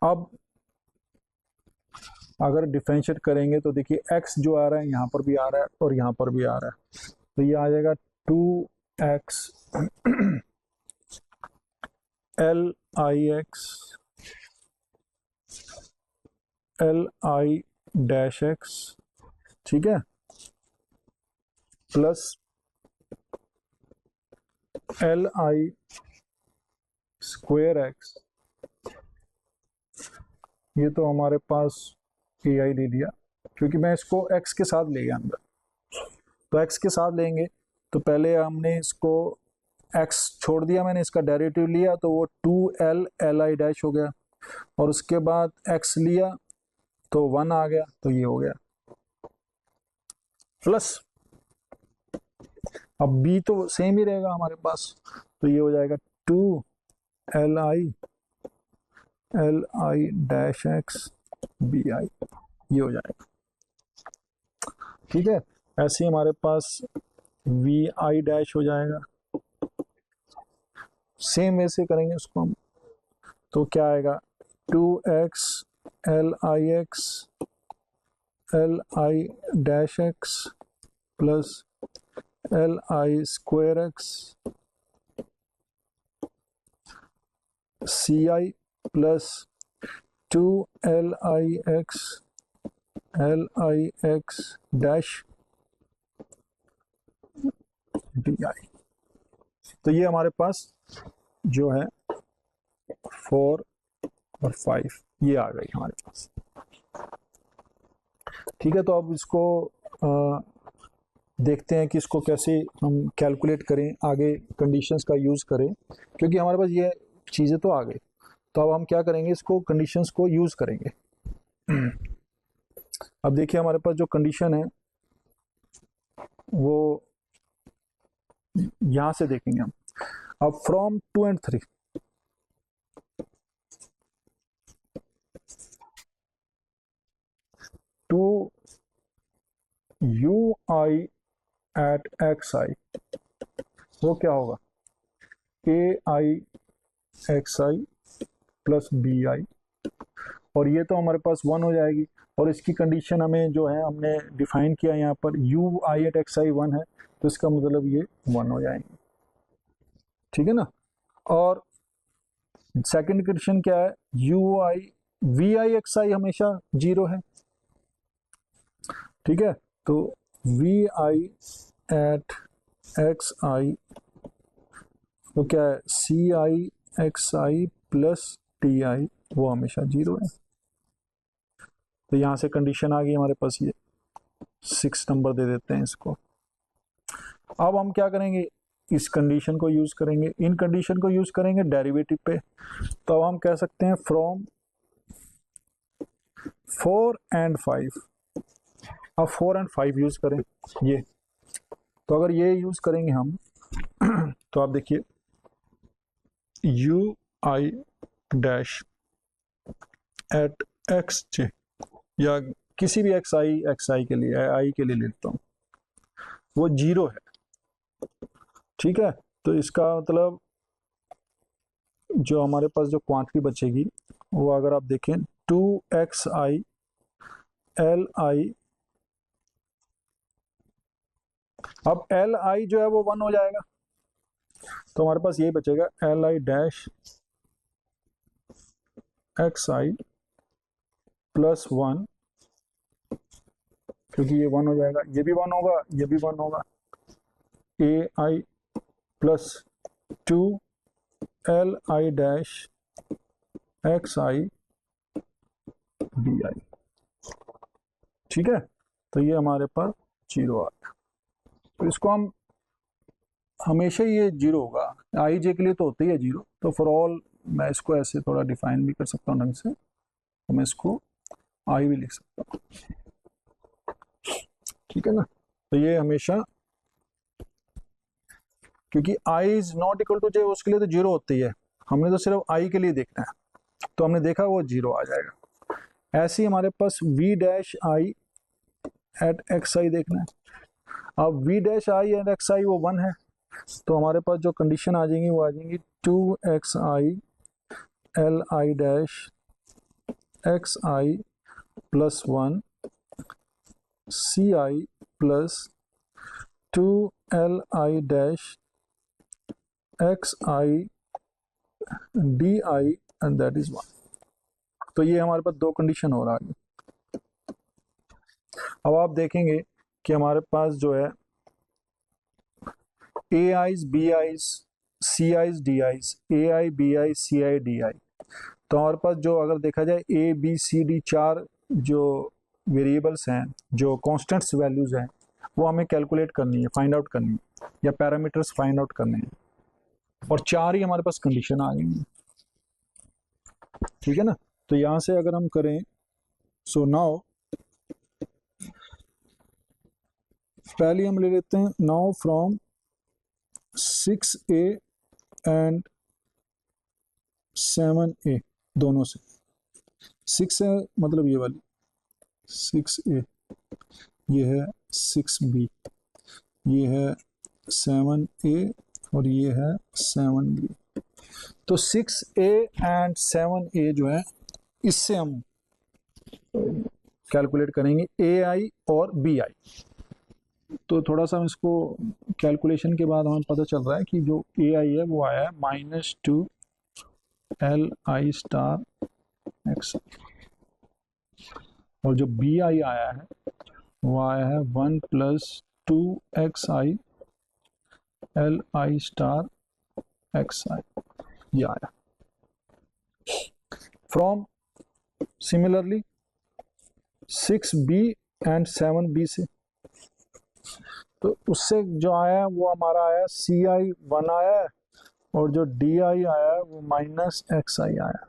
अब अगर डिफरेंशिएट करेंगे तो देखिए x जो आ रहा है यहाँ पर भी आ रहा है और यहाँ पर भी आ रहा है, तो ये आ जाएगा 2x L I x L I dash x, ठीक है, plus L i square x, ये तो हमारे पास ए आई ले लिया क्योंकि मैं इसको x के साथ ले गया अंदर। तो x के साथ लेंगे तो पहले हमने इसको x छोड़ दिया, मैंने इसका डेरिवेटिव लिया तो वो 2l एल आई डैश हो गया, और उसके बाद x लिया तो 1 आ गया, तो ये हो गया प्लस, अब b तो सेम ही रहेगा हमारे पास, तो ये हो जाएगा 2 L I dash X B I, ये हो जाएगा। ठीक है, ऐसे ही हमारे पास वी आई डैश हो जाएगा, सेम वैसे करेंगे उसको हम, तो क्या आएगा 2x L I dash X plus L I square X C I plus 2 L I X dash D आई। तो ये हमारे पास जो है 4 और 5 ये आ गई हमारे पास। ठीक है, तो अब इसको देखते हैं कि इसको कैसे हम कैलकुलेट करें, आगे कंडीशंस का यूज़ करें, क्योंकि हमारे पास ये चीज़ें तो आ गई। तो अब हम क्या करेंगे, इसको कंडीशंस को यूज़ करेंगे। अब देखिए हमारे पास जो कंडीशन है वो यहाँ से देखेंगे हम। अब from 2 and 3, to u i at x i, वो क्या होगा a i x I plus b i, और ये तो हमारे पास 1 हो जाएगी। और इसकी कंडीशन हमें जो है हमने डिफाइन किया यहाँ पर यू आई एट एक्स आई 1 है, तो इसका मतलब ये 1 हो जाएंगे, ठीक है ना। और सेकंड कंडीशन क्या है, u i v i x i हमेशा 0 है, ठीक है। तो v i at x i वो क्या है, c i x I plus t i, वो हमेशा 0 है। तो यहाँ से कंडीशन आ गई हमारे पास, ये 6 नंबर दे देते हैं इसको। अब हम क्या करेंगे, इस कंडीशन को यूज करेंगे, इन कंडीशन को यूज करेंगे डेरिवेटिव पे। तो अब हम कह सकते हैं फ्रॉम 4 एंड 5, अब 4 एंड 5 यूज करें ये, तो अगर ये यूज करेंगे हम तो आप देखिए u i dash at x j, या किसी भी एक्स आई के लिए, आई के लिए लेता हूँ, वो 0 है, ठीक है। तो इसका मतलब जो हमारे पास जो क्वांटिटी बचेगी वो अगर आप देखें 2xi एल आई, अब एल आई जो है वो 1 हो जाएगा, तो हमारे पास यही बचेगा L I dash x I plus 1, क्योंकि ये 1 हो जाएगा, ये भी 1 होगा, ये भी 1 होगा, a i plus 2 L I dash x I D i, ठीक है। तो ये हमारे पास 0 आ गया। तो इसको हम हमेशा ये 0 होगा, आई जे के लिए तो होता ही है 0, तो फॉर ऑल मैं इसको ऐसे थोड़ा डिफाइन भी कर सकता हूँ ढंग से, तो मैं इसको आई भी लिख सकता हूँ, ठीक है ना। तो ये हमेशा, क्योंकि I is not equal to जे, उसके लिए तो 0 होती है, हमने तो सिर्फ आई के लिए देखना है, तो हमने देखा वो 0 आ जाएगा। ऐसे ही हमारे पास v dash i at x i देखना है, अब v dash i at x i वो 1 है, तो हमारे पास जो कंडीशन आ जाएंगी वो आ जाएंगी 2xi L I dash x I plus 1 C I plus 2 li dash x I D I and that is 1। तो ये हमारे पास 2 कंडीशन हो रहा है। अब आप देखेंगे कि हमारे पास जो है a i's b i's c i's d i's, a i b i c i D I, तो हमारे पास जो अगर देखा जाए ए बी सी डी 4 जो वेरिएबल्स हैं, जो कॉन्स्टेंट्स वैल्यूज हैं, वो हमें कैलकुलेट करनी है, फाइंड आउट करनी है, या पैरामीटर्स फाइंड आउट करने हैं, और 4 ही हमारे पास कंडीशन आ गई है, ठीक है ना। तो यहाँ से अगर हम करें, सो नाउ पहले हम ले लेते हैं now from 6a and 7a, दोनों से 6 है मतलब ये वाली 6a, ये है 6b, ये है 7a और ये है 7b। तो 6a एंड 7a जो है इससे हम कैलकुलेट करेंगे ए आई और बी आई। तो थोड़ा सा हम इसको कैलकुलेशन के बाद हमें पता चल रहा है कि जो ए आई है वो आया है -2 एल आई स्टार एक्स, और जो बी आई आया है वो आया है 1 + 2xi L i star x i, ये आया। From similarly 6b and 7b से, तो उससे जो आया है वो हमारा आया सी आई 1 आया है, और जो डी आई आया है वो -xi आया,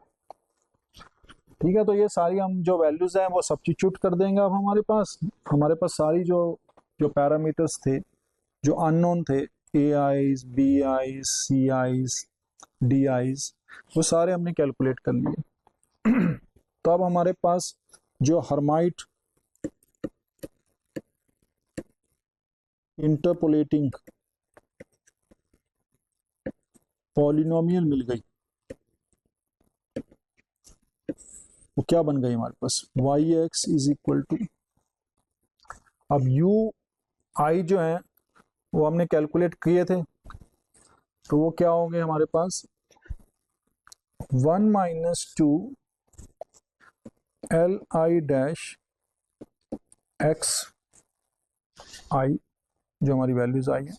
ठीक है। तो ये सारी हम जो वैल्यूज हैं वो सब्स्टिट्यूट कर देंगे। अब हमारे पास सारी जो जो पैरामीटर्स थे जो अननोन थे, a i's b i's c i's d i's, वो सारे हमने कैलकुलेट कर लिए। तो अब हमारे पास जो हर्माइट इंटरपोलेटिंग पॉलिनोमियल मिल गई, वो क्या बन गई हमारे पास, y x is equal to, अब यू आई जो है वो हमने कैलकुलेट किए थे, तो वो क्या होंगे हमारे पास 1 minus 2 L I dash x i, जो हमारी वैल्यूज आई है,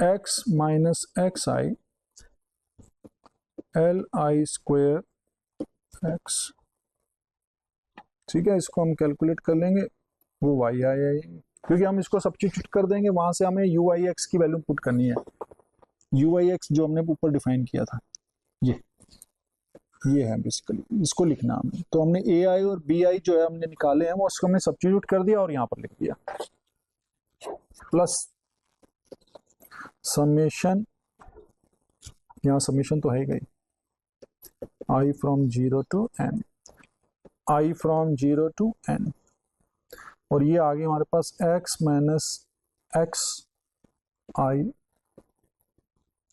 x minus x i l i square x. ठीक है, इसको हम कैलकुलेट कर लेंगे, वो वाई आई आएगी, क्योंकि हम इसको सब्स्टिट्यूट कर देंगे, वहां से हमें यू आई एक्स की वैल्यू पुट करनी है, यू आई एक्स जो हमने ऊपर डिफाइन किया था, ये है बेसिकली, इसको लिखना हमने, तो हमने ए आई और बी आई जो है हमने निकाले हैं, वो उसको हमने सब्स्टिट्यूट कर दिया और यहाँ पर लिख दिया, प्लस समेशन, यहाँ समेशन तो है ही गई, i from 0 to n, i from 0 to n, और ये आगे हमारे पास x minus x i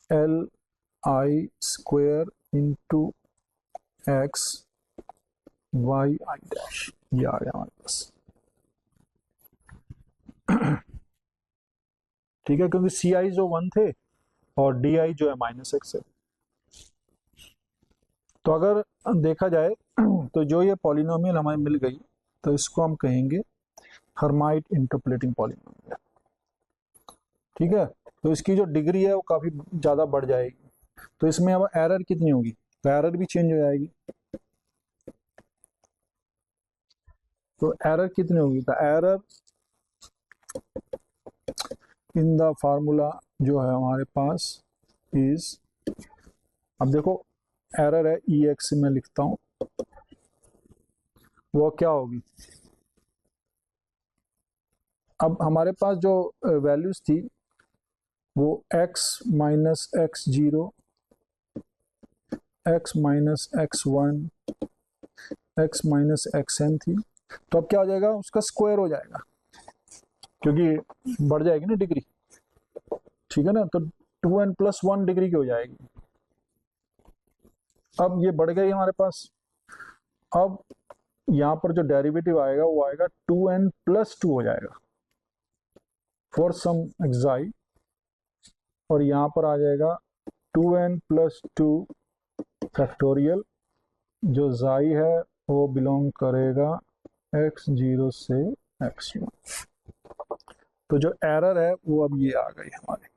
l i square into x y i dash, ये आ गया हमारे पास। ठीक है, क्योंकि सी आई जो 1 थे और डी आई जो है माइनस एक्स है, तो अगर देखा जाए तो जो ये पॉलिनोमियल हमें मिल गई, तो इसको हम कहेंगे हर्माइट इंटरपोलेटिंग पॉलिनोमियल। ठीक है, तो इसकी जो डिग्री है वो काफी ज्यादा बढ़ जाएगी, तो इसमें अब एरर कितनी होगी, तो एरर भी चेंज हो जाएगी, तो एरर कितनी होगी, तो एरर इन द फार्मूला जो है हमारे पास इज, अब देखो एरर है ई एक्स में लिखता हूं, वो क्या होगी, अब हमारे पास जो वैल्यूज थी वो x minus x zero, x minus x one, x minus X N थी, तो अब क्या हो जाएगा, उसका स्क्वायर हो जाएगा, क्योंकि बढ़ जाएगी ना डिग्री, ठीक है ना, तो 2n प्लस 1 डिग्री की हो जाएगी। अब ये बढ़ गई हमारे पास, अब यहाँ पर जो डेरिवेटिव आएगा वो आएगा 2n प्लस 2 हो जाएगा फॉर सम एक्साई, और यहाँ पर आ जाएगा 2n प्लस 2 फैक्टोरियल, जो जाई है वो बिलोंग करेगा x0 से x1, तो जो एरर है वो अब ये आ गई हमारे,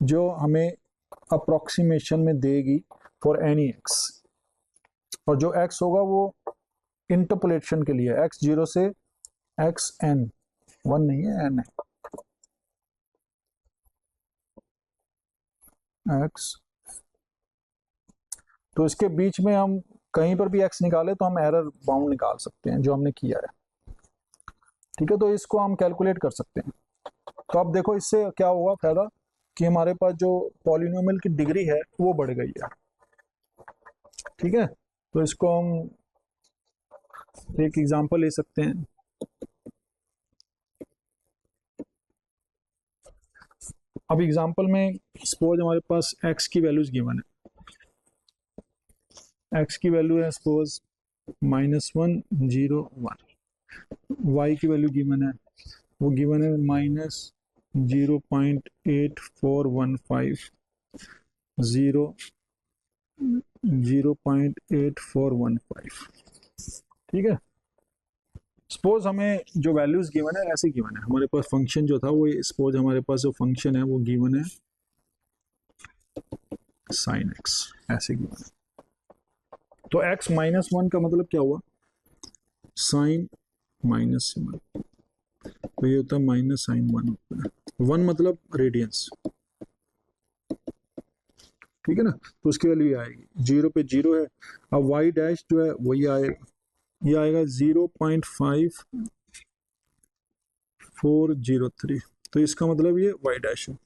जो हमें अप्रोक्सीमेशन में देगी फॉर एनी x, और जो x होगा वो इंटरपोलेशन के लिए x0 से xn, 1 नहीं है n है, x, तो इसके बीच में हम कहीं पर भी x निकाले तो हम एरर बाउंड निकाल सकते हैं, जो हमने किया है। ठीक है, तो इसको हम कैलकुलेट कर सकते हैं, तो अब देखो इससे क्या हुआ फायदा, कि हमारे पास जो पॉलिनोमियल की डिग्री है वो बढ़ गई है। ठीक है, तो इसको हम एक एग्जांपल ले सकते हैं, अब एग्जांपल में सपोज हमारे पास x की वैल्यूज गिवन है, x की वैल्यू है सपोज -1 0 1, y की वैल्यू गिवन है, वो गिवन है -0.8415 0 0.8415। ठीक है, सपोज हमें जो वैल्यूज गिवन है ऐसे गिवन है, हमारे पास फंक्शन जो था वो, सपोज हमारे पास जो फंक्शन है वो गिवन है sin x, ऐसे गिवन है, तो x -1 का मतलब क्या हुआ, sin -1, तो ये होता है माइनस साइन 1 होता है, 1 मतलब रेडियंस। ठीक है ना, तो उसकी वैल्यू आएगी, 0 पे 0 है, अब y डैश जो है वही आएगा, ये आएगा 0.5403, तो इसका मतलब ये y डैश है।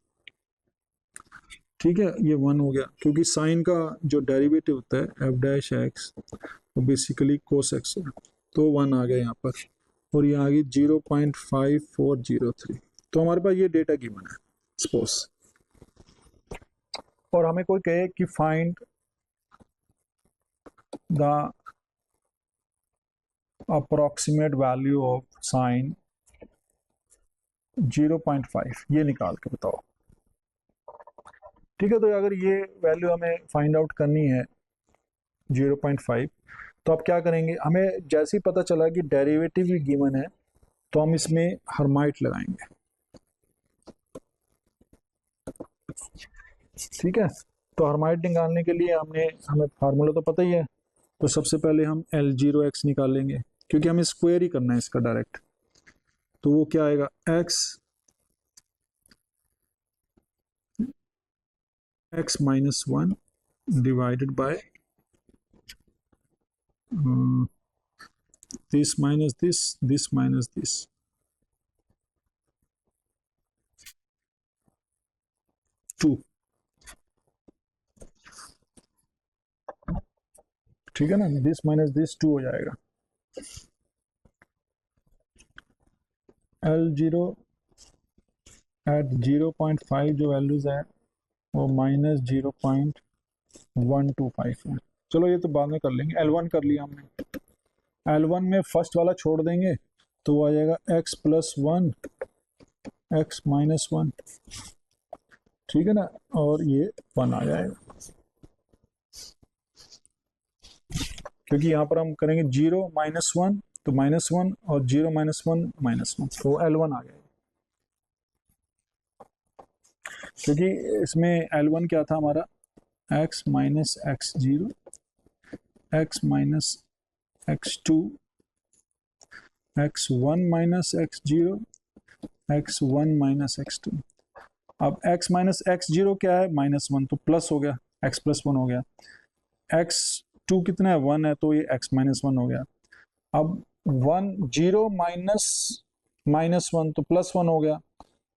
ठीक है, ये 1 हो गया, क्योंकि साइन का जो डेरिवेटिव होता है f डैश एक्स वो बेसिकली कोस एक्स है, तो 1 आ गया यहाँ पर, और ये आ गई 0.5403, तो हमारे पास ये डेटा गिवन है सपोज। और हमें कोई कहे कि find the approximate value of sine 0.5, ये निकाल के बताओ। ठीक है, तो अगर ये वैल्यू हमें फाइंड आउट करनी है 0.5, तो आप क्या करेंगे, हमें जैसे ही पता चला कि डेरिवेटिव भी गिवन है तो हम इसमें हर्माइट लगाएंगे। ठीक है, तो हर्माइट निकालने के लिए हमें फार्मूला तो पता ही है। तो सबसे पहले हम L0x निकालेंगे, क्योंकि हमें स्क्वायर ही करना है इसका डायरेक्ट। तो वो क्या आएगा, x minus 1 divided by this minus this minus this, two. ठीक है ना, दिस माइनस दिस 2 हो जाएगा। L0 एट 0.5 जो वैल्यूज है वो माइनस 0.125 है। चलो ये तो बाद में कर लेंगे। L1 कर लिया हमने। L1 में फर्स्ट वाला छोड़ देंगे तो वो आ जाएगा x प्लस 1 x माइनस 1। ठीक है ना, और ये 1 आ जाएगा, क्योंकि यहाँ पर हम करेंगे 0 माइनस 1 तो माइनस 1 और 0 माइनस 1 माइनस 1, तो L1 आ जाएगा। क्योंकि इसमें L1 क्या था हमारा, x minus x 0 x minus x2 x1 minus x0 x1 minus x2। अब x माइनस x0 क्या है, -1, तो प्लस हो गया, x प्लस 1 हो गया। x2 कितना है, 1 है, तो ये x माइनस 1 हो गया। अब 0 माइनस 1 तो प्लस 1 हो गया,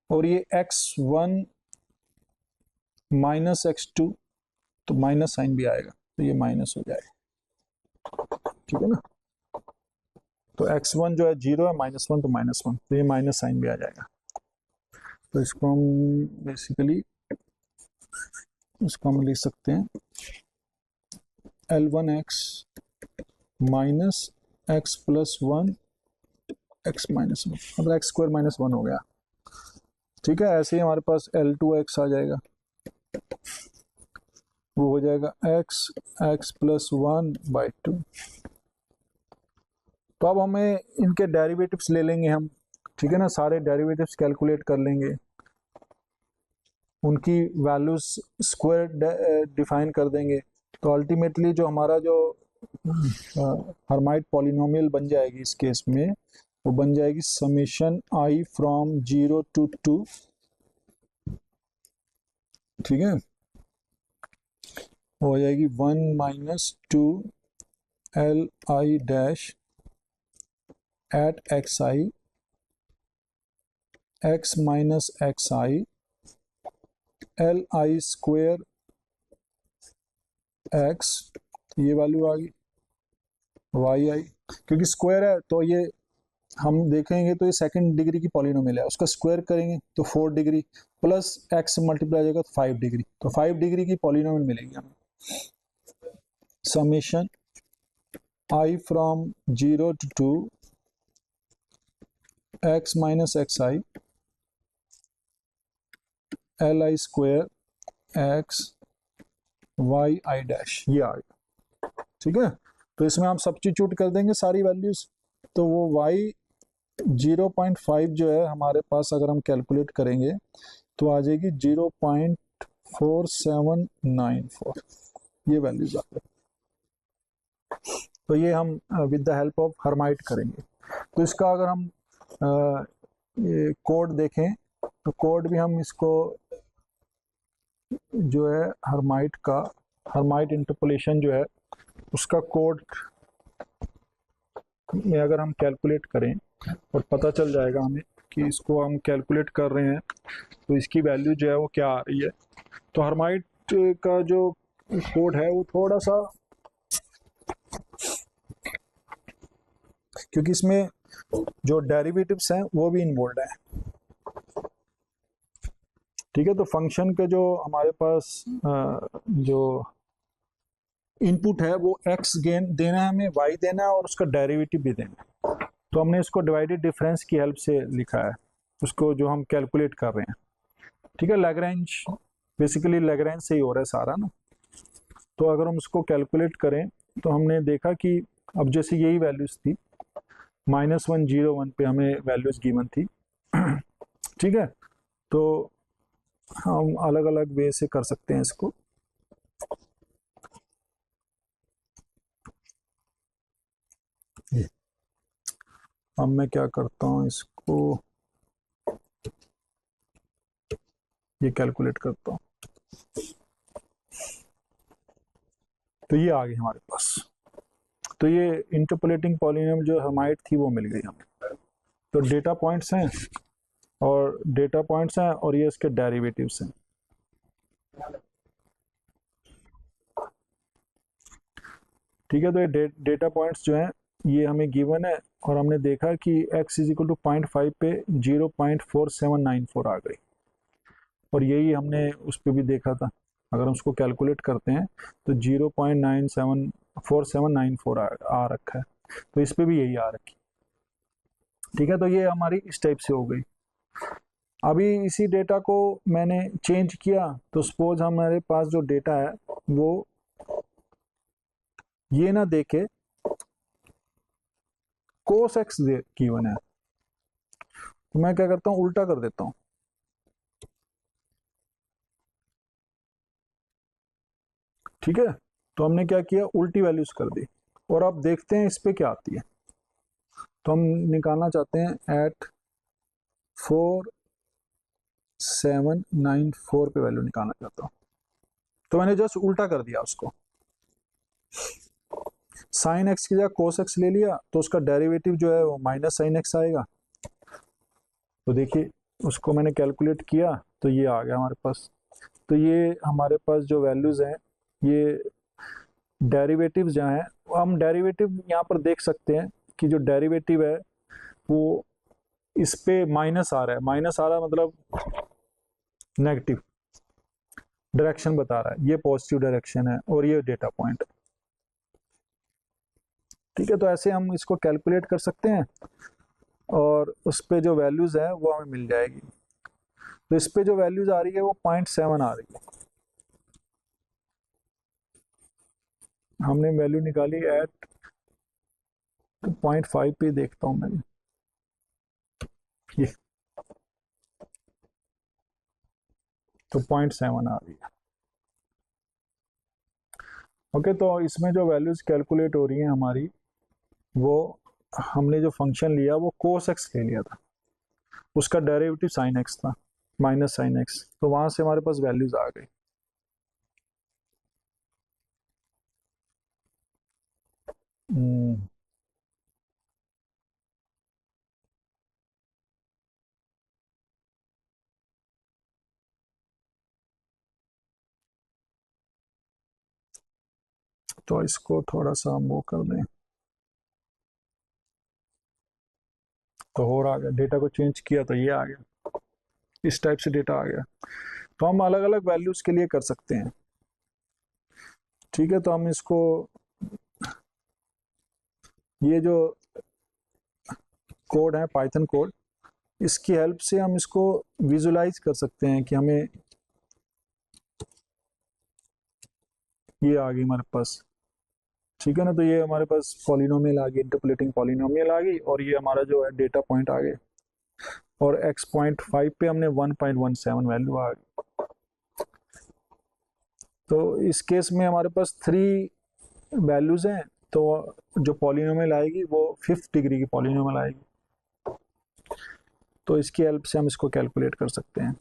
और ये x1 माइनस x2 तो माइनस साइन भी आएगा, तो ये माइनस हो जाएगा। ठीक है ना, तो x1 जो है 0 है, -1 तो -1, तो ये माइनस साइन भी आ जाएगा। तो इसको हम बेसिकली लिख सकते हैं L1x minus x plus 1 x minus 1, मतलब x स्क्वायर माइनस 1 हो गया। ठीक है, ऐसे ही हमारे पास L2x आ जाएगा, वो हो जाएगा x प्लस 1/2। तो अब हमें इनके डेरिवेटिव्स ले लेंगे हम। ठीक है ना, सारे डेरिवेटिव्स कैलकुलेट कर लेंगे, उनकी वैल्यूज स्क्वायर डिफाइन कर देंगे। तो अल्टीमेटली जो हमारा जो हर्माइट पॉलिनोमियल बन जाएगी इस केस में, वो बन जाएगी समेशन i फ्रॉम 0 to 2। ठीक है, हो जाएगी 1 minus 2 Li dash at xi x minus xi Li square x, ये वैल्यू आ गई yi, क्योंकि स्क्वायर है तो ये हम देखेंगे तो ये सेकंड डिग्री की पॉलिनोमियल है, उसका स्क्वायर करेंगे तो 4 डिग्री प्लस x मल्टीप्लाई हो जाएगा तो 5 डिग्री, तो 5 डिग्री की पॉलिनोमियल मिलेगी हमें। Summation i from 0 to 2 x minus xi Li square x yi dash, ये आ गया। ठीक है, तो इसमें हम सब्स्टिट्यूट कर देंगे सारी वैल्यूज, तो वो y 0.5 जो है हमारे पास, अगर हम कैलकुलेट करेंगे तो आ जाएगी 0.4794, ये वैल्यूज आ गई। तो ये हम with the help of Hermite करेंगे। तो इसका अगर हम ये कोड देखें तो कोड भी हम इसको जो है हर्माइट इंटरपोलेशन जो है उसका कोड में अगर हम कैलकुलेट करें और पता चल जाएगा हमें कि इसको हम कैलकुलेट कर रहे हैं तो इसकी वैल्यू जो है वो क्या आ रही है। तो हर्माइट का जो कोड है वो थोड़ा सा, क्योंकि इसमें जो डेरिवेटिव्स हैं वो भी इन्वॉल्व है, ठीक है, तो फंक्शन के जो हमारे पास जो इनपुट है वो x गेन देना है हमें, y देना है और उसका डेरिवेटिव भी देना है। तो हमने इसको डिवाइडेड डिफरेंस की हेल्प से लिखा है, उसको जो हम कैलकुलेट कर रहे हैं। ठीक है, लैग्रेंज, बेसिकली लैग्रेंज से ही हो रहा है सारा ना। तो अगर हम उसको कैलकुलेट करें तो हमने देखा कि अब जैसे यही वैल्यूज थी, -101 पे हमें वैल्यूज गिवन थी। ठीक है, तो हम अलग अलग वे से कर सकते हैं इसको। अब मैं क्या करता हूँ, इसको ये कैलकुलेट करता हूँ, तो ये आ गई हमारे पास। तो ये इंटरपोलेटिंग पॉलिनॉमियल जो हर्माइट थी वो मिल गई हमें। तो डेटा पॉइंट्स हैं और ये इसके डेरिवेटिव्स हैं। ठीक है, तो ये डेटा पॉइंट्स जो हैं ये हमें गिवन है, और हमने देखा कि x इज इक्वल टू 0.5 पे 0.4794 आ गई, और यही हमने उस पर भी देखा था। अगर हम उसको कैलकुलेट करते हैं तो 0.4794 आ रखा है, तो इस पे भी यही आ रखी। ठीक है, तो ये हमारी इस टाइप से हो गई। अभी इसी डेटा को मैंने चेंज किया, तो सपोज हमारे पास जो डेटा है वो ये ना देके कोस एक्स गिवन है, तो मैं क्या करता हूँ, उल्टा कर देता हूँ। ठीक है, तो हमने क्या किया, उल्टी वैल्यूज कर दी, और अब देखते हैं इस पे क्या आती है। तो हम निकालना चाहते हैं एट 4794 पे वैल्यू निकालना चाहता हूँ, तो मैंने जस्ट उल्टा कर दिया उसको। साइन एक्स की जगह कोस एक्स ले लिया, तो उसका डेरिवेटिव जो है वो माइनस साइन एक्स आएगा। तो देखिए उसको मैंने कैलकुलेट किया तो ये आ गया हमारे पास। तो ये हमारे पास जो वैल्यूज हैं, ये डेरिवेटिव जहाँ है, हम डेरिवेटिव यहाँ पर देख सकते हैं कि जो डेरिवेटिव है वो इस पे माइनस आ रहा है। माइनस आ रहा है मतलब नेगेटिव डायरेक्शन बता रहा है, ये पॉजिटिव डायरेक्शन है और ये डेटा पॉइंट। ठीक है, तो ऐसे हम इसको कैलकुलेट कर सकते हैं, और उस पे जो वैल्यूज है वो हमें मिल जाएगी। तो इस पे जो वैल्यूज आ रही है वो 0.7 आ रही है। हमने वैल्यू निकाली एट 0.5 पे, देखता हूँ मैं ये, तो 0.7 आ रही है। ओके, तो इसमें जो वैल्यूज कैलकुलेट हो रही हैं हमारी, वो हमने जो फंक्शन लिया वो कोस एक्स ले लिया था, उसका डेरिवेटिव साइन एक्स था, माइनस साइन एक्स, तो वहां से हमारे पास वैल्यूज आ गई। तो इसको थोड़ा सा हम वो कर दें, तो हो रहा गया, डेटा को चेंज किया तो ये आ गया, इस टाइप से डेटा आ गया। तो हम अलग अलग वैल्यूज के लिए कर सकते हैं। ठीक है, तो हम इसको, ये जो कोड है पाइथन कोड, इसकी हेल्प से हम इसको विजुलाइज कर सकते हैं कि हमें ये आ गई हमारे पास। ठीक है ना, तो ये हमारे पास पॉलिनोमियल आ गई, इंटरपोलेटिंग पॉलिनोमियल आ गई, और ये हमारा जो है डेटा पॉइंट आ गए, और x.5 पे हमने 1.17 वैल्यू आ गई। तो इस केस में हमारे पास 3 वैल्यूज हैं, तो जो पॉलिनोमियल आएगी वो 5th डिग्री की पॉलिनोमियल आएगी। तो इसकी हेल्प से हम इसको कैलकुलेट कर सकते हैं।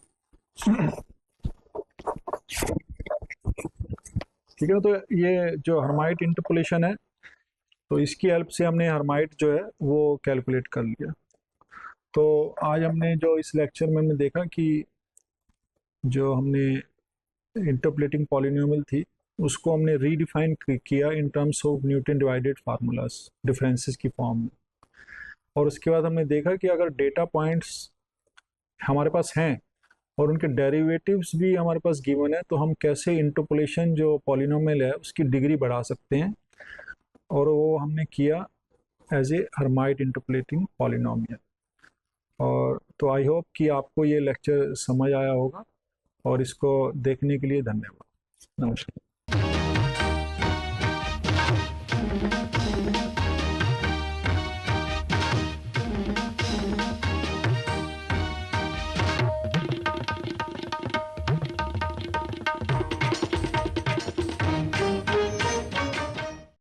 ठीक है, तो ये जो हर्माइट इंटरपोलेशन है, तो इसकी हेल्प से हमने हर्माइट जो है वो कैलकुलेट कर लिया। तो आज हमने जो इस लेक्चर में हमने देखा कि जो हमने इंटरपोलेटिंग पॉलिनोमियल थी उसको हमने रीडिफाइन किया in terms of Newton divided formulas differences की फॉर्म में। और उसके बाद हमने देखा कि अगर डेटा पॉइंट्स हमारे पास हैं और उनके डेरिवेटिव्स भी हमारे पास गिवन है, तो हम कैसे इंटरपोलेशन जो पॉलिनोमियल है उसकी डिग्री बढ़ा सकते हैं, और वो हमने किया as a Hermite interpolating polynomial. और तो आई होप कि आपको ये लेक्चर समझ आया होगा, और इसको देखने के लिए धन्यवाद। नमस्कार।